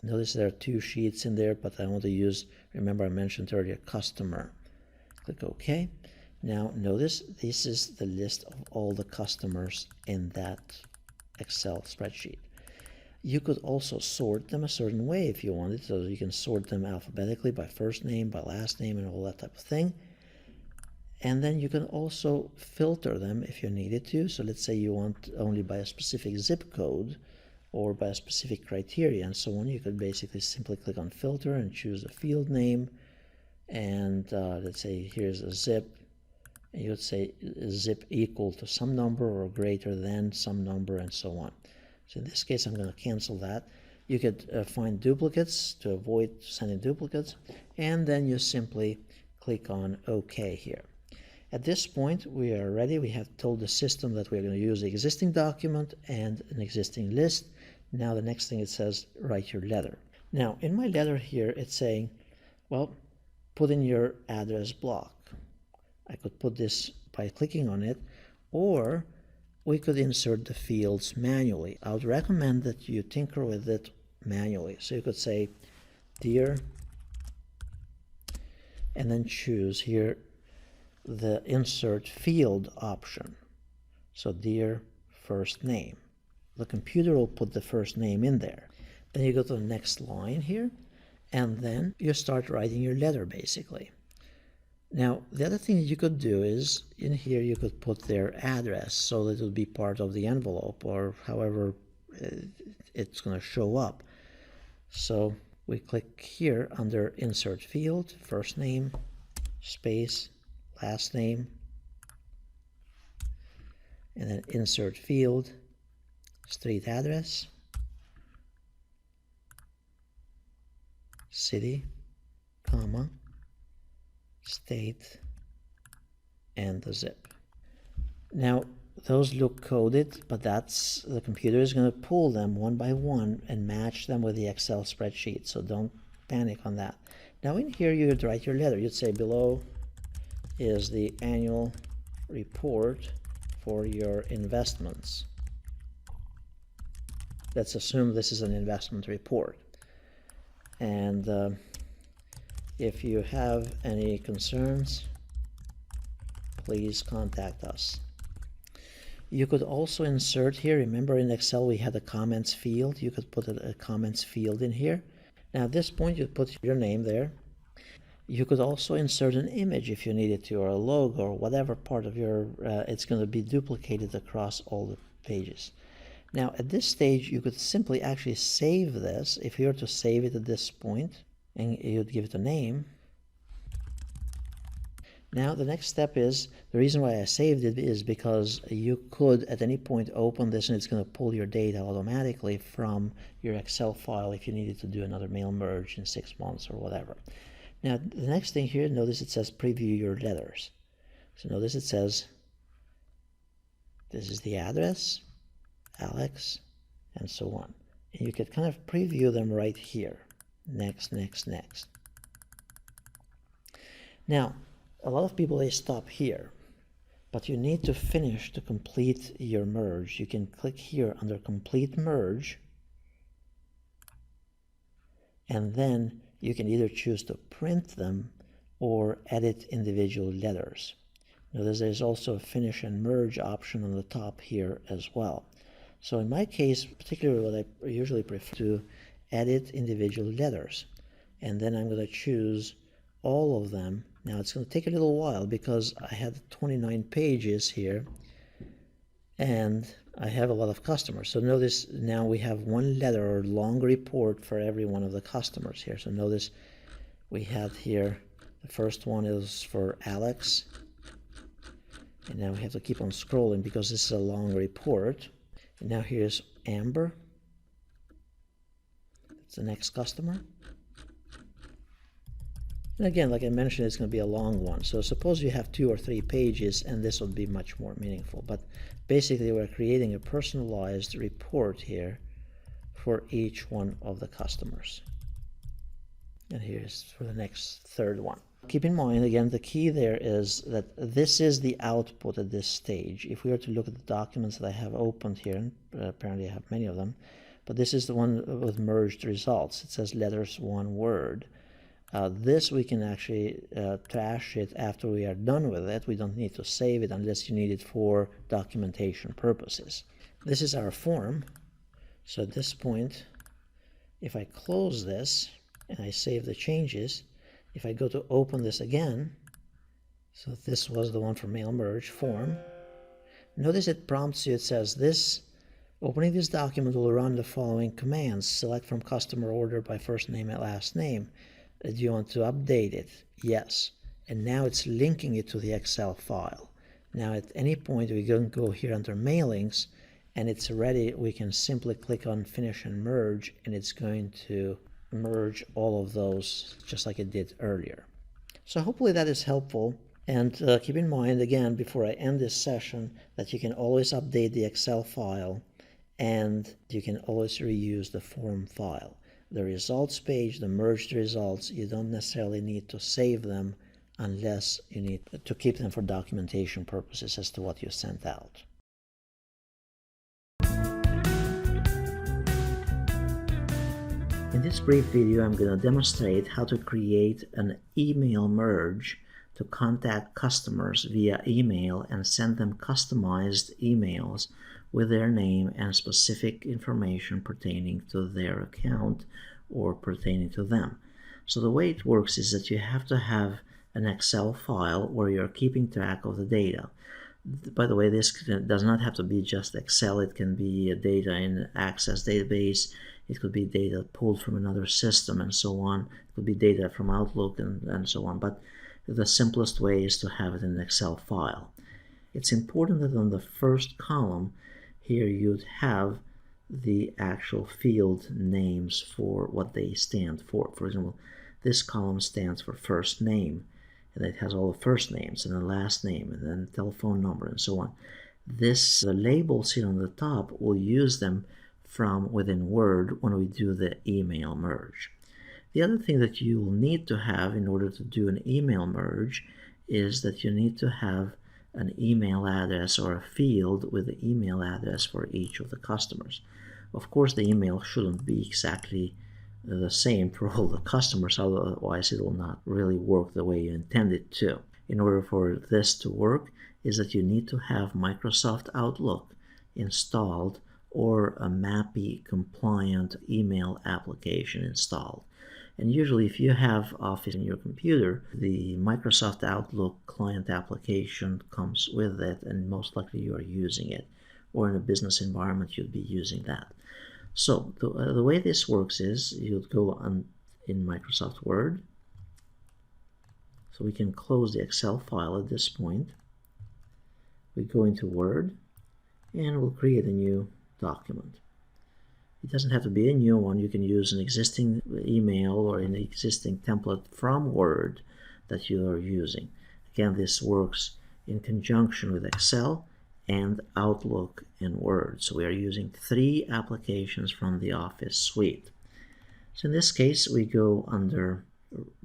Notice there are two sheets in there, but I want to use, remember I mentioned earlier, customer. Click OK. Now notice this is the list of all the customers in that Excel spreadsheet. You could also sort them a certain way if you wanted, so you can sort them alphabetically by first name, by last name, and all that type of thing. And then you can also filter them if you needed to. So let's say you want only by a specific zip code or by a specific criteria and so on. You could basically simply click on filter and choose a field name. And let's say here's a zip. And you would say zip equal to some number or greater than some number and so on. So in this case, I'm going to cancel that. You could find duplicates to avoid sending duplicates. And then you simply click on OK here. At this point, we are ready. We have told the system that we're going to use the existing document and an existing list. Now the next thing it says, write your letter. Now in my letter here, it's saying, well, put in your address block. I could put this by clicking on it, or we could insert the fields manually. I would recommend that you tinker with it manually. So you could say, dear, and then choose here the insert field option. So dear first name. The computer will put the first name in there. Then you go to the next line here, and then you start writing your letter basically. Now the other thing that you could do is in here you could put their address so that it will be part of the envelope or however it's going to show up. So we click here under insert field, first name, space, last name, and then insert field, street address, city, comma, state, and the zip. Now those look coded, but that's the computer is going to pull them one by one and match them with the Excel spreadsheet, so don't panic on that. Now in here you would write your letter. You'd say below is the annual report for your investments. Let's assume this is an investment report. And if you have any concerns, please contact us. You could also insert here, remember in Excel we had a comments field, you could put a comments field in here. Now at this point you put your name there. You could also insert an image if you needed to, or a logo, or whatever part of your, it's going to be duplicated across all the pages. Now at this stage you could simply actually save this. If you were to save it at this point, and you'd give it a name. Now the next step is, the reason why I saved it is because you could at any point open this and it's going to pull your data automatically from your Excel file if you needed to do another mail merge in 6 months or whatever. Now the next thing here, notice it says preview your letters. So notice it says this is the address, Alex, and so on. And you could kind of preview them right here. Next, next, next. Now a lot of people, they stop here, but you need to finish to complete your merge. You can click here under complete merge, and then you can either choose to print them or edit individual letters. Notice there's also a finish and merge option on the top here as well. So in my case, particularly what I usually prefer to edit individual letters, and then I'm going to choose all of them. Now it's going to take a little while because I had 29 pages here and I have a lot of customers. So notice now we have one letter or long report for every one of the customers here. So notice we have here, the first one is for Alex, and now we have to keep on scrolling because this is a long report. And now here's Amber, that's the next customer. And again, like I mentioned, it's going to be a long one. So suppose you have 2 or 3 pages, and this would be much more meaningful. But basically, we're creating a personalized report here for each one of the customers. And here's for the next third one. Keep in mind, again, the key there is that this is the output at this stage. If we were to look at the documents that I have opened here, and apparently I have many of them, but this is the one with merged results. It says letters, one word. This we can actually trash it after we are done with it. We don't need to save it unless you need it for documentation purposes. This is our form. So at this point, if I close this and I save the changes, if I go to open this again, so this was the one for mail merge form, notice it prompts you, it says opening this document will run the following commands. Select from customer order by first name and last name. Do you want to update it? Yes. And now it's linking it to the Excel file. Now at any point we can go here under mailings and it's ready. We can simply click on finish and merge, and it's going to merge all of those just like it did earlier. So hopefully that is helpful. And keep in mind, again, before I end this session, that you can always update the Excel file and you can always reuse the form file. The results page, the merged results, you don't necessarily need to save them unless you need to keep them for documentation purposes as to what you sent out. In this brief video, I'm going to demonstrate how to create an email merge to contact customers via email and send them customized emails with their name and specific information pertaining to their account or pertaining to them. So the way it works is that you have to have an Excel file where you're keeping track of the data. By the way, this does not have to be just Excel. It can be data in Access database. It could be data pulled from another system and so on. It could be data from Outlook and so on. But the simplest way is to have it in an Excel file. It's important that on the first column here you'd have the actual field names for what they stand for. For example, this column stands for first name, and it has all the first names and the last name and then telephone number and so on. The labels here on the top, we'll use them from within Word when we do the email merge. The other thing that you will need to have in order to do an email merge is that you need to have an email address or a field with the email address for each of the customers. Of course, the email shouldn't be exactly the same for all the customers, otherwise it will not really work the way you intend it to. in order for this to work is that you need to have Microsoft Outlook installed or a MAPI compliant email application installed. And usually if you have Office in your computer, the Microsoft Outlook client application comes with it, and most likely you are using it. Or in a business environment, you'd be using that. So the way this works is you'd go in Microsoft Word. So we can close the Excel file at this point. We go into Word and we'll create a new document. It doesn't have to be a new one. You can use an existing email or an existing template from Word that you are using. Again, this works in conjunction with Excel and Outlook and Word. So we are using 3 applications from the Office suite. So in this case, we go under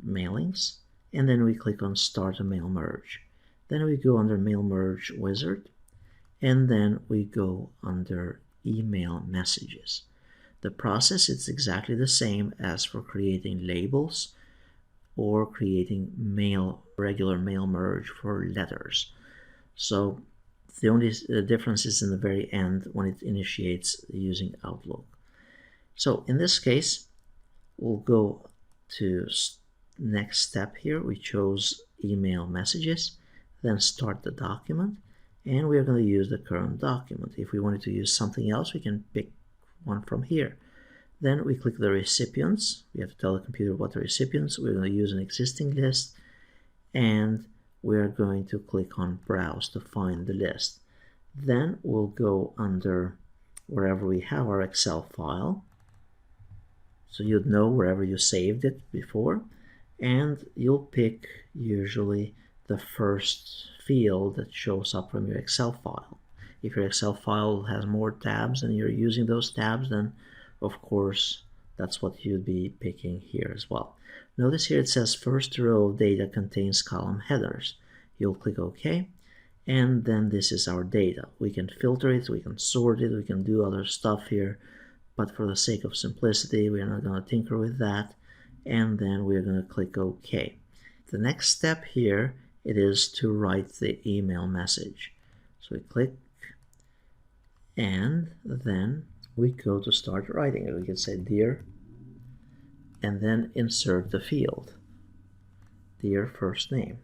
Mailings, and then we click on Start a Mail Merge. Then we go under Mail Merge Wizard, and then we go under Email Messages. The process is exactly the same as for creating labels or creating regular mail merge for letters. So the only difference is in the very end when it initiates using Outlook. So in this case, we'll go to next step here. We chose email messages, then start the document, and we are going to use the current document. If we wanted to use something else, we can pick one from here. Then we click the recipients. We have to tell the computer what the recipients. We're going to use an existing list, and we're going to click on Browse to find the list. Then we'll go under wherever we have our Excel file. So you'd know wherever you saved it before, and you'll pick usually the first field that shows up from your Excel file. If your Excel file has more tabs and you're using those tabs, then of course that's what you'd be picking here as well. Notice here it says first row of data contains column headers. You'll click OK, and then this is our data. We can filter it, we can sort it, we can do other stuff here, but for the sake of simplicity, we're not going to tinker with that, and then we're going to click OK. The next step here, it is to write the email message. So we click, and then we go to start writing it. We can say dear, and then insert the field, dear first name.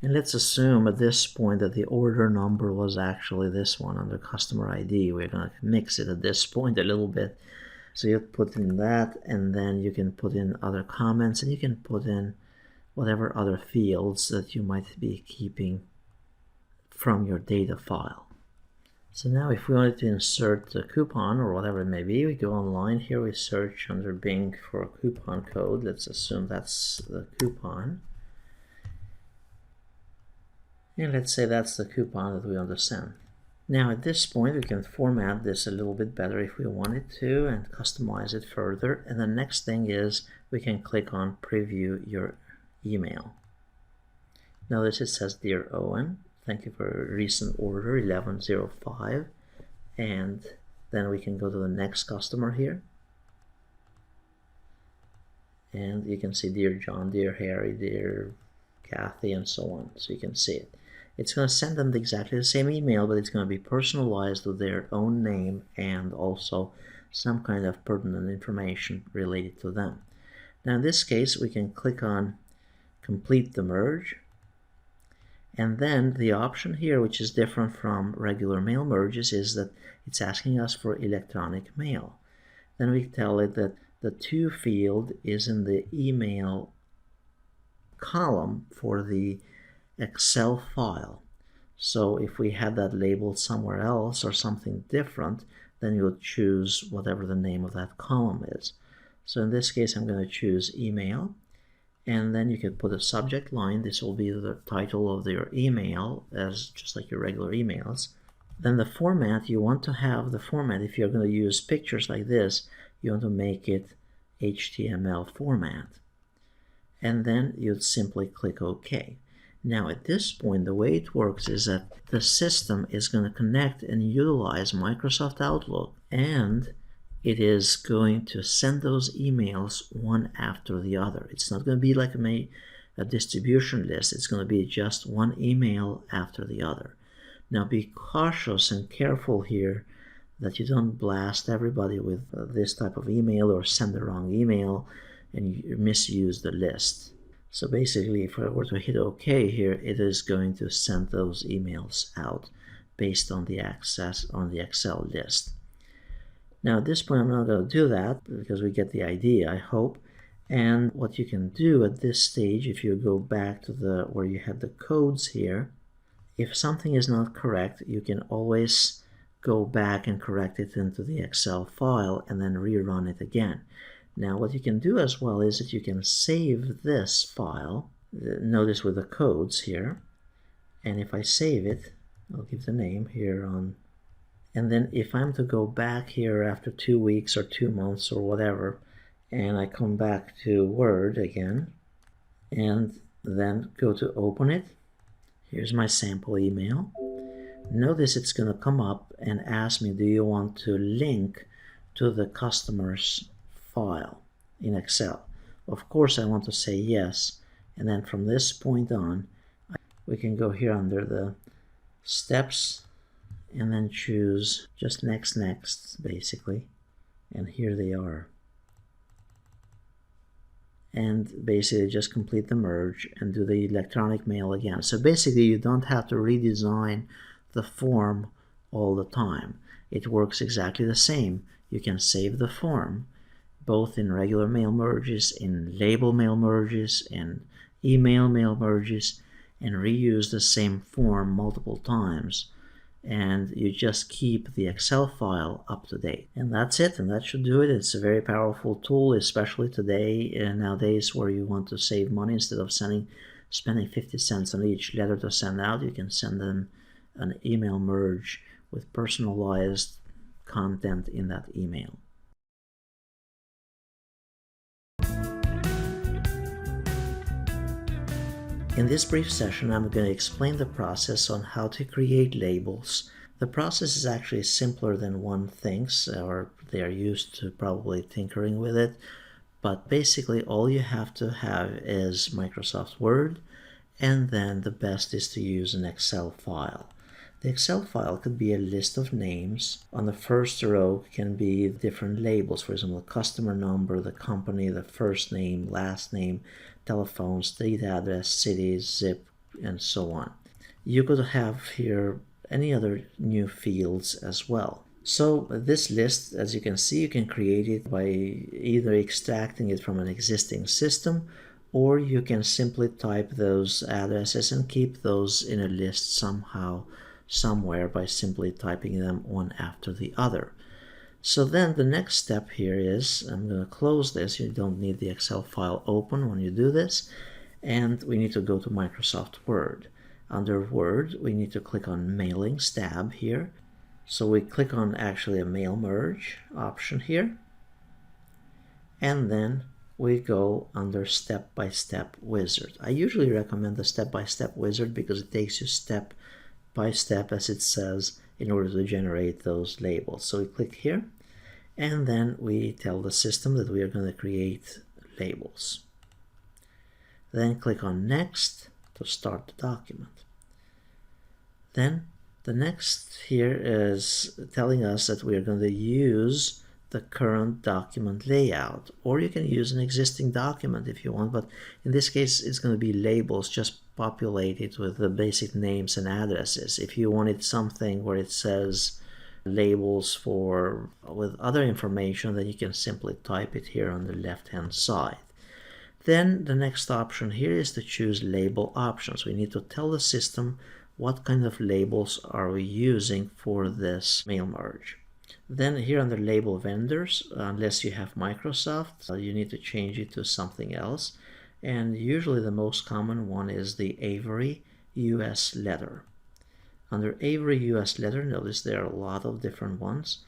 And let's assume at this point that the order number was actually this one under customer ID. We're going to mix it at this point a little bit. So you put in that, and then you can put in other comments, and you can put in whatever other fields that you might be keeping from your data file. So now if we wanted to insert the coupon or whatever it may be, we go online here, we search under Bing for a coupon code. Let's assume that's the coupon. And let's say that's the coupon that we want to send. Now at this point we can format this a little bit better if we wanted to and customize it further. And the next thing is we can click on preview your email. Notice it says Dear Owen, thank you for a recent order 1105. And then we can go to the next customer here. And you can see Dear John, Dear Harry, Dear Kathy, and so on. So you can see it. It's going to send them exactly the same email, but it's going to be personalized with their own name and also some kind of pertinent information related to them. Now in this case, we can click on complete the merge, and then the option here, which is different from regular mail merges, is that it's asking us for electronic mail. Then we tell it that the to field is in the email column for the Excel file. So if we had that labeled somewhere else or something different, then you would choose whatever the name of that column is. So in this case, I'm going to choose email, and then you can put a subject line. This will be the title of your email, as just like your regular emails. Then the format, you want to have the format, if you're going to use pictures like this, you want to make it HTML format. And then you'd simply click OK. Now at this point, the way it works is that the system is going to connect and utilize Microsoft Outlook and it is going to send those emails one after the other. It's not going to be like a distribution list. It's going to be just one email after the other. Now be cautious and careful here that you don't blast everybody with this type of email or send the wrong email and you misuse the list. So basically, if I were to hit OK here, it is going to send those emails out based on the access on the Excel list. Now at this point I'm not going to do that because we get the idea, I hope. And what you can do at this stage, if you go back to where you had the codes here, if something is not correct, you can always go back and correct it into the Excel file and then rerun it again. Now what you can do as well is that you can save this file, notice with the codes here, and if I save it, I'll give the name here on, and then if I'm to go back here after 2 weeks or 2 months or whatever, and I come back to Word again, and then go to open it, here's my sample email. Notice it's going to come up and ask me, do you want to link to the customer's file in Excel? Of course I want to say yes, and then from this point on we can go here under the steps and then choose just next basically, and here they are, and basically just complete the merge and do the electronic mail again. So basically you don't have to redesign the form all the time. It works exactly the same. You can save the form both in regular mail merges, in label mail merges, and email mail merges, and reuse the same form multiple times, and you just keep the Excel file up to date. And that's it, and that should do it. It's a very powerful tool, especially today and nowadays where you want to save money. Instead of spending 50 cents on each letter to send out, you can send them an email merge with personalized content in that email. In this brief session, I'm going to explain the process on how to create labels. The process is actually simpler than one thinks, or they are used to probably tinkering with it. But basically, all you have to have is Microsoft Word, and then the best is to use an Excel file. The Excel file could be a list of names. On the first row can be different labels, for example, the customer number, the company, the first name, last name, telephone, street address, city, zip, and so on. You could have here any other new fields as well. So this list, as you can see, you can create it by either extracting it from an existing system, or you can simply type those addresses and keep those in a list somehow, somewhere, by simply typing them one after the other. So then the next step here is, I'm going to close this. You don't need the Excel file open when you do this. And we need to go to Microsoft Word. Under Word, we need to click on Mailings tab here. So we click on actually a mail merge option here. And then we go under step-by-step wizard. I usually recommend the step-by-step wizard because it takes you step by step, as it says, in order to generate those labels. So we click here, and then we tell the system that we are going to create labels. Then click on Next to start the document. Then the next here is telling us that we are going to use the current document layout, or you can use an existing document if you want, but in this case it's going to be labels just populated with the basic names and addresses. If you wanted something where it says labels with other information, then you can simply type it here on the left hand side. Then the next option here is to choose label options. We need to tell the system what kind of labels are we using for this mail merge. Then here under label vendors, unless you have Microsoft, you need to change it to something else. And usually the most common one is the Avery US letter. Under Avery US letter, notice there are a lot of different ones.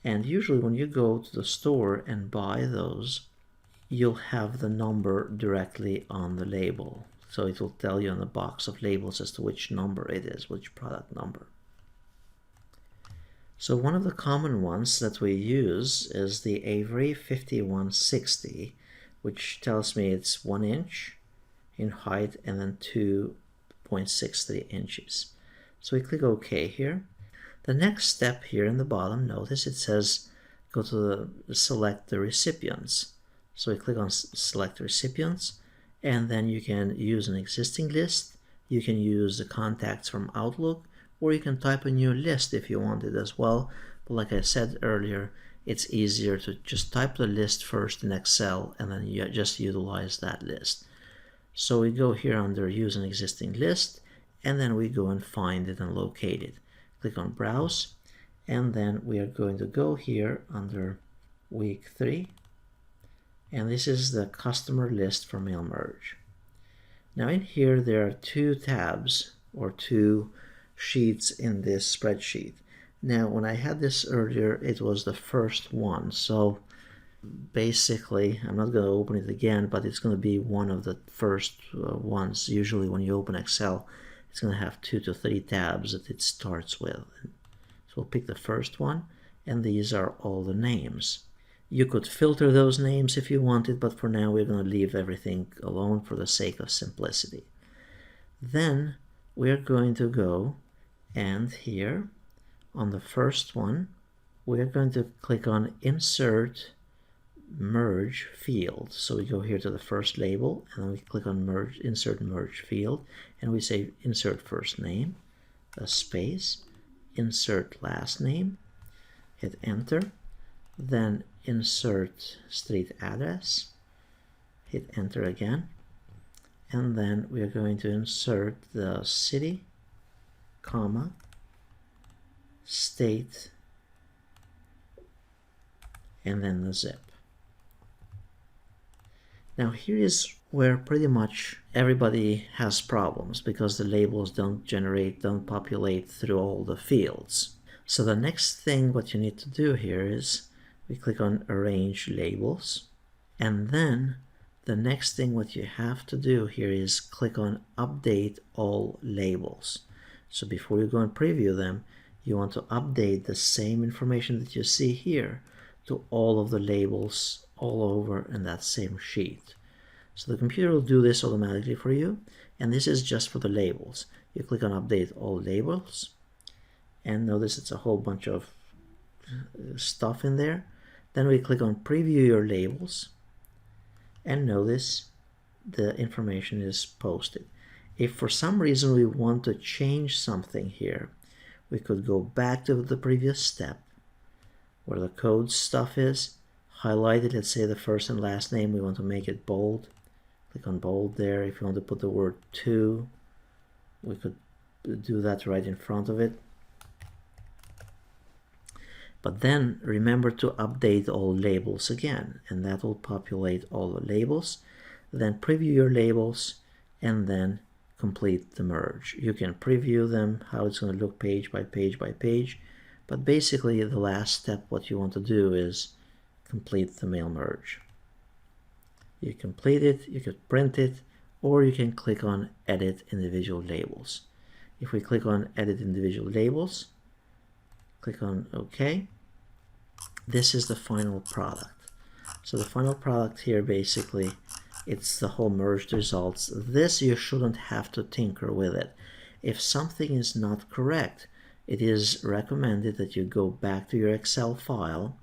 And usually when you go to the store and buy those, you'll have the number directly on the label. So it will tell you on the box of labels as to which number it is, which product number. So one of the common ones that we use is the Avery 5160, which tells me it's 1 inch in height and then 2.63 inches. So we click OK here. The next step here in the bottom, notice it says go to select the recipients. So we click on select recipients, and then you can use an existing list, you can use the contacts from Outlook, or you can type a new list if you wanted as well. But like I said earlier, it's easier to just type the list first in Excel and then you just utilize that list. So we go here under use an existing list, and then we go and find it and locate it. Click on browse, and then we are going to go here under week 3, and this is the customer list for mail merge. Now in here there are 2 tabs or 2 sheets in this spreadsheet. Now when I had this earlier, it was the first one, so basically I'm not going to open it again, but it's going to be one of the first ones. Usually when you open Excel, it's going to have 2 to 3 tabs that it starts with. So we'll pick the first one, and these are all the names. You could filter those names if you wanted, but for now we're going to leave everything alone for the sake of simplicity. Then we're going to go, and here on the first one we're going to click on Insert Merge Field. So we go here to the first label, and then we click on Merge, Insert Merge Field, and we say Insert First Name, a space, Insert Last Name, hit Enter, then Insert Street Address, hit Enter again, and then we are going to insert the city, comma, state, and then the zip. Now here is where pretty much everybody has problems, because the labels don't populate through all the fields. So the next thing what you need to do here is we click on Arrange Labels, and then the next thing what you have to do here is click on Update All Labels. So before you go and preview them, you want to update the same information that you see here to all of the labels all over in that same sheet. So the computer will do this automatically for you, and this is just for the labels. You click on Update All Labels, and notice it's a whole bunch of stuff in there. Then we click on Preview Your Labels, and notice the information is posted. If for some reason we want to change something here, we could go back to the previous step where the code stuff is, highlight it, let's say the first and last name, we want to make it bold. Click on bold there. If you want to put the word to, we could do that right in front of it. But then remember to update all labels again, and that will populate all the labels. Then preview your labels, and then complete the merge. You can preview them, how it's going to look page by page by page, but basically the last step what you want to do is complete the mail merge. You complete it, you could print it, or you can click on Edit Individual Labels. If we click on Edit Individual Labels, click on OK, this is the final product. So the final product here, basically, it's the whole merged results. This you shouldn't have to tinker with it. If something is not correct, it is recommended that you go back to your Excel file.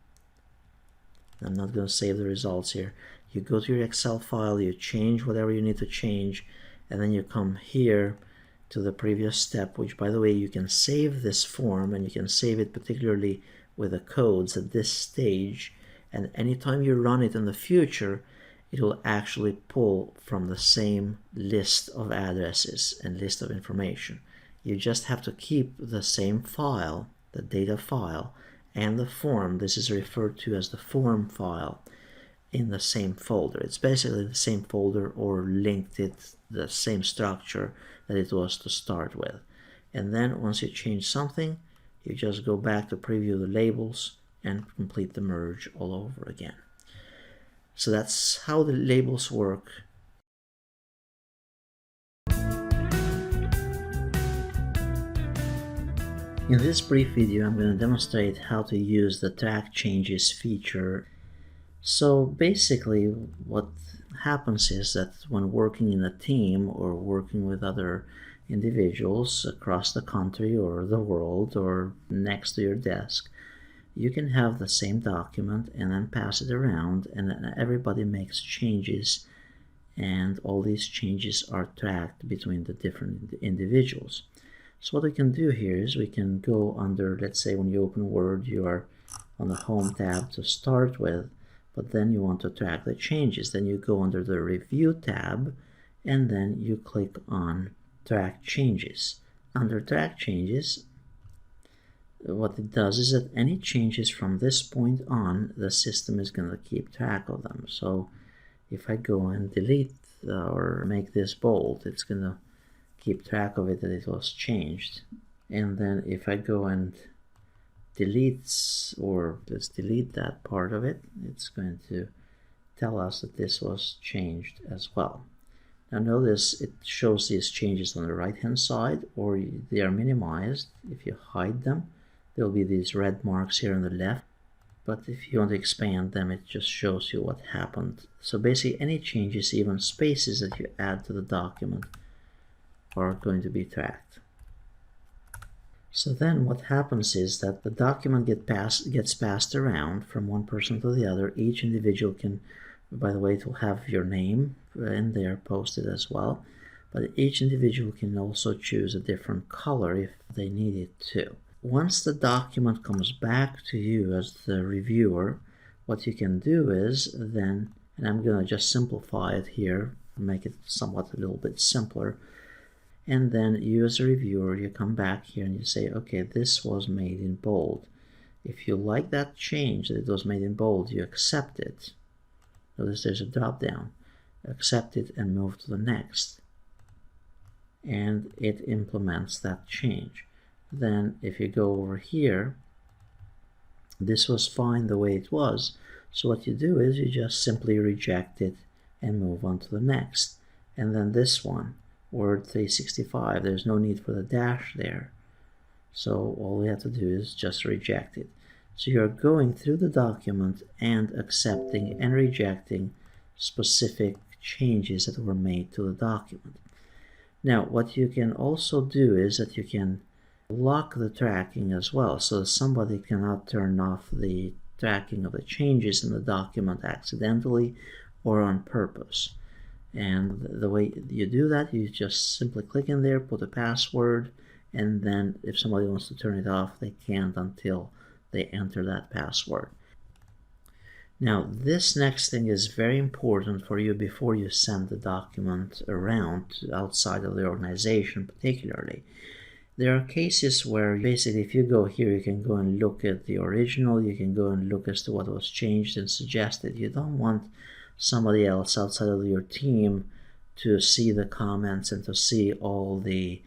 I'm not going to save the results here. You go to your Excel file, you change whatever you need to change, and then you come here to the previous step, which, by the way, you can save this form, and you can save it particularly with the codes at this stage, and anytime you run it in the future, it will actually pull from the same list of addresses and list of information. You just have to keep the same file, the data file, and the form, this is referred to as the form file, in the same folder. It's basically the same folder, or linked it, the same structure that it was to start with. And then once you change something, you just go back to preview the labels and complete the merge all over again. So that's how the labels work. In this brief video, I'm going to demonstrate how to use the track changes feature. So basically what happens is that when working in a team or working with other individuals across the country or the world or next to your desk, you can have the same document and then pass it around, and then everybody makes changes, and all these changes are tracked between the different individuals. So what we can do here is we can go under, let's say when you open Word, you are on the Home tab to start with, but then you want to track the changes. Then you go under the Review tab, and then you click on Track Changes. Under Track Changes, what it does is that any changes from this point on, the system is going to keep track of them. So if I go and delete or make this bold, it's going to keep track of it, that it was changed. And then if I go and delete, or let's delete that part of it, it's going to tell us that this was changed as well. Now notice it shows these changes on the right hand side, or they are minimized. If you hide them, there will be these red marks here on the left, but if you want to expand them, it just shows you what happened. So basically any changes, even spaces that you add to the document, are going to be tracked. So then what happens is that the document gets passed around from one person to the other. Each individual can, by the way, it will have your name in there posted as well, but each individual can also choose a different color if they need it to. Once the document comes back to you as the reviewer, what you can do is then, and I'm going to just simplify it here, make it somewhat a little bit simpler, and then you as a reviewer, you come back here and you say, okay, this was made in bold. If you like that change, that it was made in bold, you accept it. Notice there's a drop down. Accept it and move to the next. And it implements that change. Then if you go over here, this was fine the way it was. So what you do is you just simply reject it and move on to the next. And then this one, Word 365, there's no need for the dash there. So all we have to do is just reject it. So you're going through the document and accepting and rejecting specific changes that were made to the document. Now what you can also do is that you can lock the tracking as well, so somebody cannot turn off the tracking of the changes in the document accidentally or on purpose. And the way you do that, you just simply click in there, put a password, and then if somebody wants to turn it off, they can't until they enter that password. Now this next thing is very important for you before you send the document around outside of the organization particularly. There are cases where basically if you go here, you can go and look at the original, you can go and look as to what was changed and suggested. You don't want somebody else outside of your team to see the comments and to see all the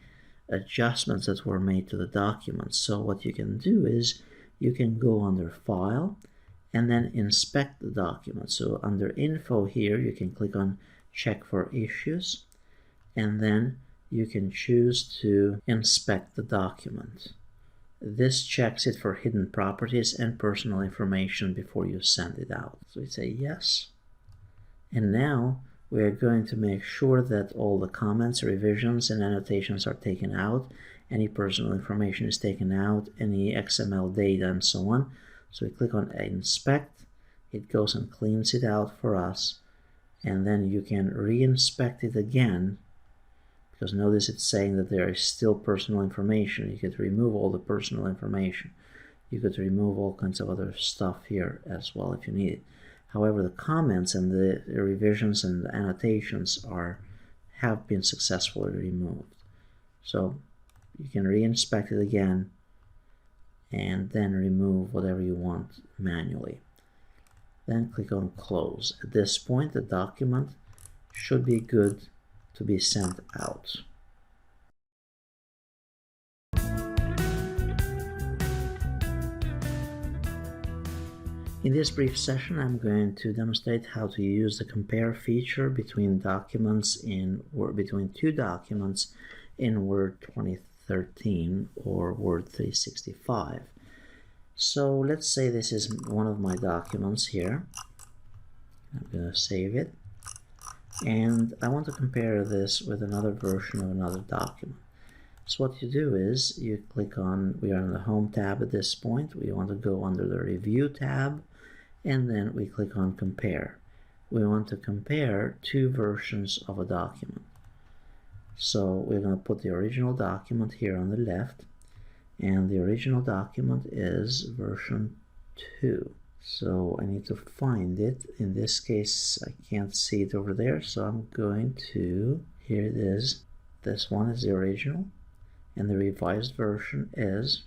adjustments that were made to the document. So what you can do is you can go under File and then inspect the document. So under Info here, you can click on Check for Issues, and then you can choose to inspect the document. This checks it for hidden properties and personal information before you send it out. So we say yes. And now we are going to make sure that all the comments, revisions, and annotations are taken out. Any personal information is taken out, any XML data, and so on. So we click on Inspect. It goes and cleans it out for us. And then you can re-inspect it again, because notice it's saying that there is still personal information. You could remove all the personal information. You could remove all kinds of other stuff here as well if you need it. However, the comments and the revisions and the annotations have been successfully removed. So you can re-inspect it again and then remove whatever you want manually. Then click on Close. At this point, the document should be good to be sent out. In this brief session, I'm going to demonstrate how to use the compare feature between documents between two documents in Word 13 or Word 365. So let's say this is one of my documents here. I'm going to save it. And I want to compare this with another version of another document. So what you do is you click on, we are in the Home tab at this point. We want to go under the Review tab, and then we click on Compare. We want to compare two versions of a document. So we're going to put the original document here on the left, and the original document is version 2. So I need to find it. In this case, I can't see it over there, so I'm going to, here it is. This one is the original, and the revised version is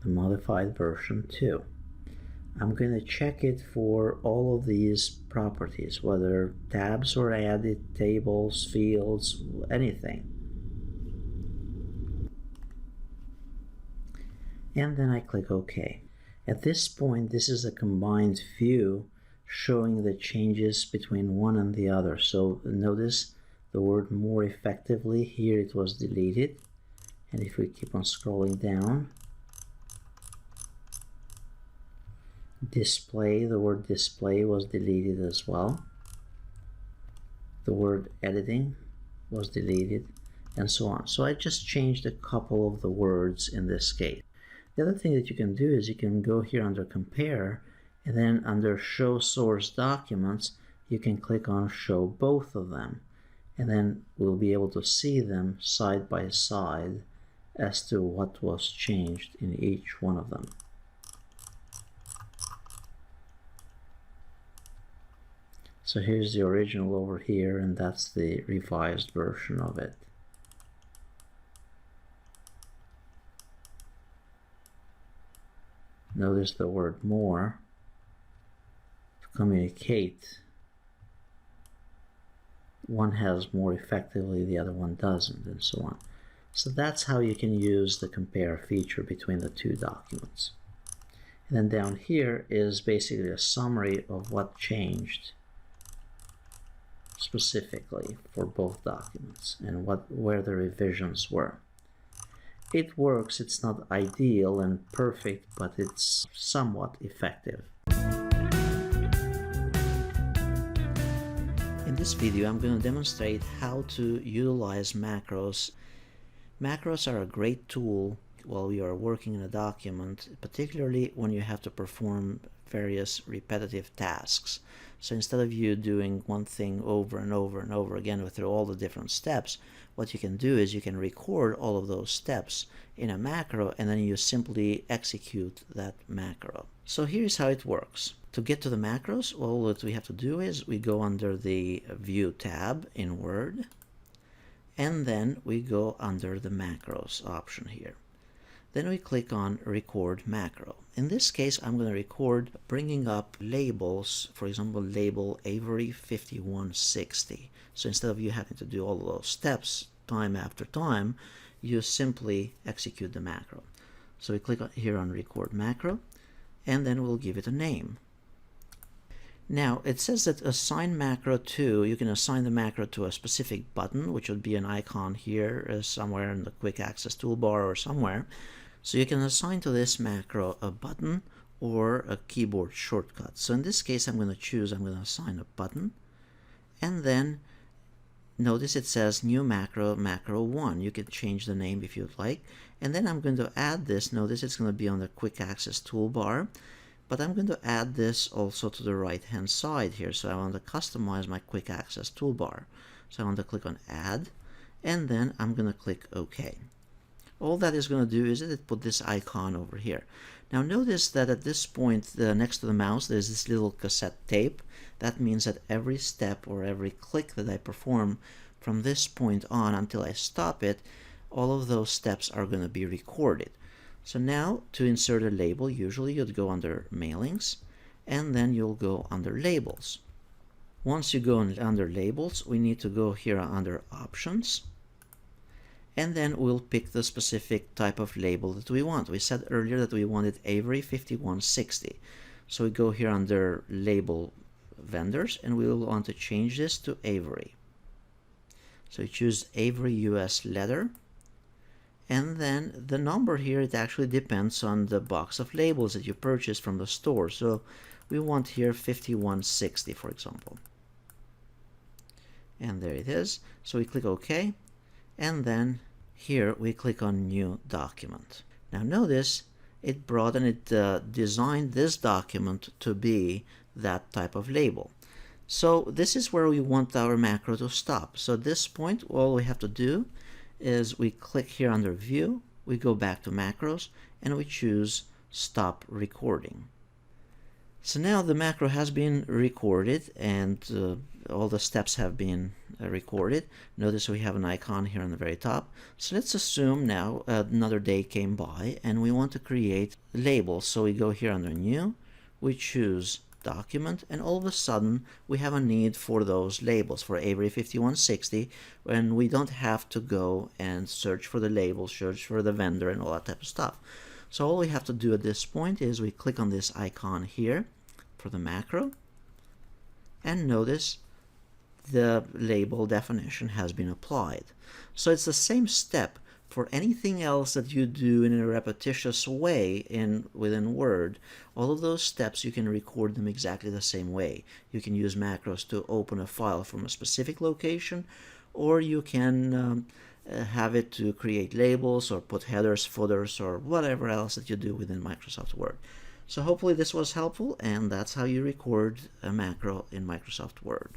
the modified version 2. I'm going to check it for all of these properties, whether tabs were added, tables, fields, anything. And then I click OK. At this point, this is a combined view showing the changes between one and the other. So notice the word more effectively, here it was deleted. And if we keep on scrolling down, display, the word display was deleted as well. The word editing was deleted, and so on. So I just changed a couple of the words in this case. The other thing that you can do is you can go here under Compare, and then under Show Source Documents, you can click on Show Both of them. And then we'll be able to see them side by side as to what was changed in each one of them. So here's the original over here, and that's the revised version of it. Notice the word more to communicate. One has more effectively, the other one doesn't, and so on. So that's how you can use the compare feature between the two documents. And then down here is basically a summary of what changed specifically for both documents and where the revisions were. It works. It's not ideal and perfect, but it's somewhat effective. In this video, I'm going to demonstrate how to utilize macros. Macros are a great tool while you are working in a document, particularly when you have to perform various repetitive tasks. So instead of you doing one thing over and over and over again through all the different steps, what you can do is you can record all of those steps in a macro, and then you simply execute that macro. So here's how it works. To get to the macros, all that we have to do is we go under the View tab in Word, and then we go under the macros option here. Then we click on Record Macro. In this case, I'm going to record bringing up labels, for example, label Avery 5160. So instead of you having to do all of those steps time after time, you simply execute the macro. So we click here on Record Macro, and then we'll give it a name. Now, it says that assign macro to, you can assign the macro to a specific button, which would be an icon here somewhere in the Quick Access toolbar or somewhere. So you can assign to this macro a button or a keyboard shortcut. So in this case, I'm going to assign a button, and then notice it says new macro, macro 1. You can change the name if you'd like. And then I'm going to add this. Notice it's going to be on the Quick Access toolbar, but I'm going to add this also to the right hand side here. So I want to customize my Quick Access toolbar. So I want to click on Add, and then I'm going to click OK. All that is going to do is it put this icon over here. Now notice that at this point, next to the mouse, there's this little cassette tape. That means that every step or every click that I perform from this point on until I stop it, all of those steps are going to be recorded. So now to insert a label, usually you'd go under Mailings, and then you'll go under Labels. Once you go under Labels, we need to go here under Options, and then we'll pick the specific type of label that we want. We said earlier that we wanted Avery 5160. So we go here under Label Vendors, and we will want to change this to Avery. So you choose every US letter, and then the number here, it actually depends on the box of labels that you purchased from the store. So we want here 5160, for example. And there it is. So we click OK, and then here we click on New Document. Now notice it brought and it designed this document to be that type of label. So this is where we want our macro to stop. So at this point, all we have to do is we click here under View, we go back to Macros, and we choose Stop Recording. So now the macro has been recorded, and all the steps have been recorded. Notice we have an icon here on the very top. So let's assume now another day came by and we want to create labels. So we go here under New, we choose Document, and all of a sudden we have a need for those labels for Avery 5160, and we don't have to go and search for the label, search for the vendor, and all that type of stuff. So all we have to do at this point is we click on this icon here for the macro, and notice the label definition has been applied. So it's the same step for anything else that you do in a repetitious way within Word. All of those steps, you can record them exactly the same way. You can use macros to open a file from a specific location, or you can have it to create labels or put headers, footers, or whatever else that you do within Microsoft Word. So hopefully this was helpful, and that's how you record a macro in Microsoft Word.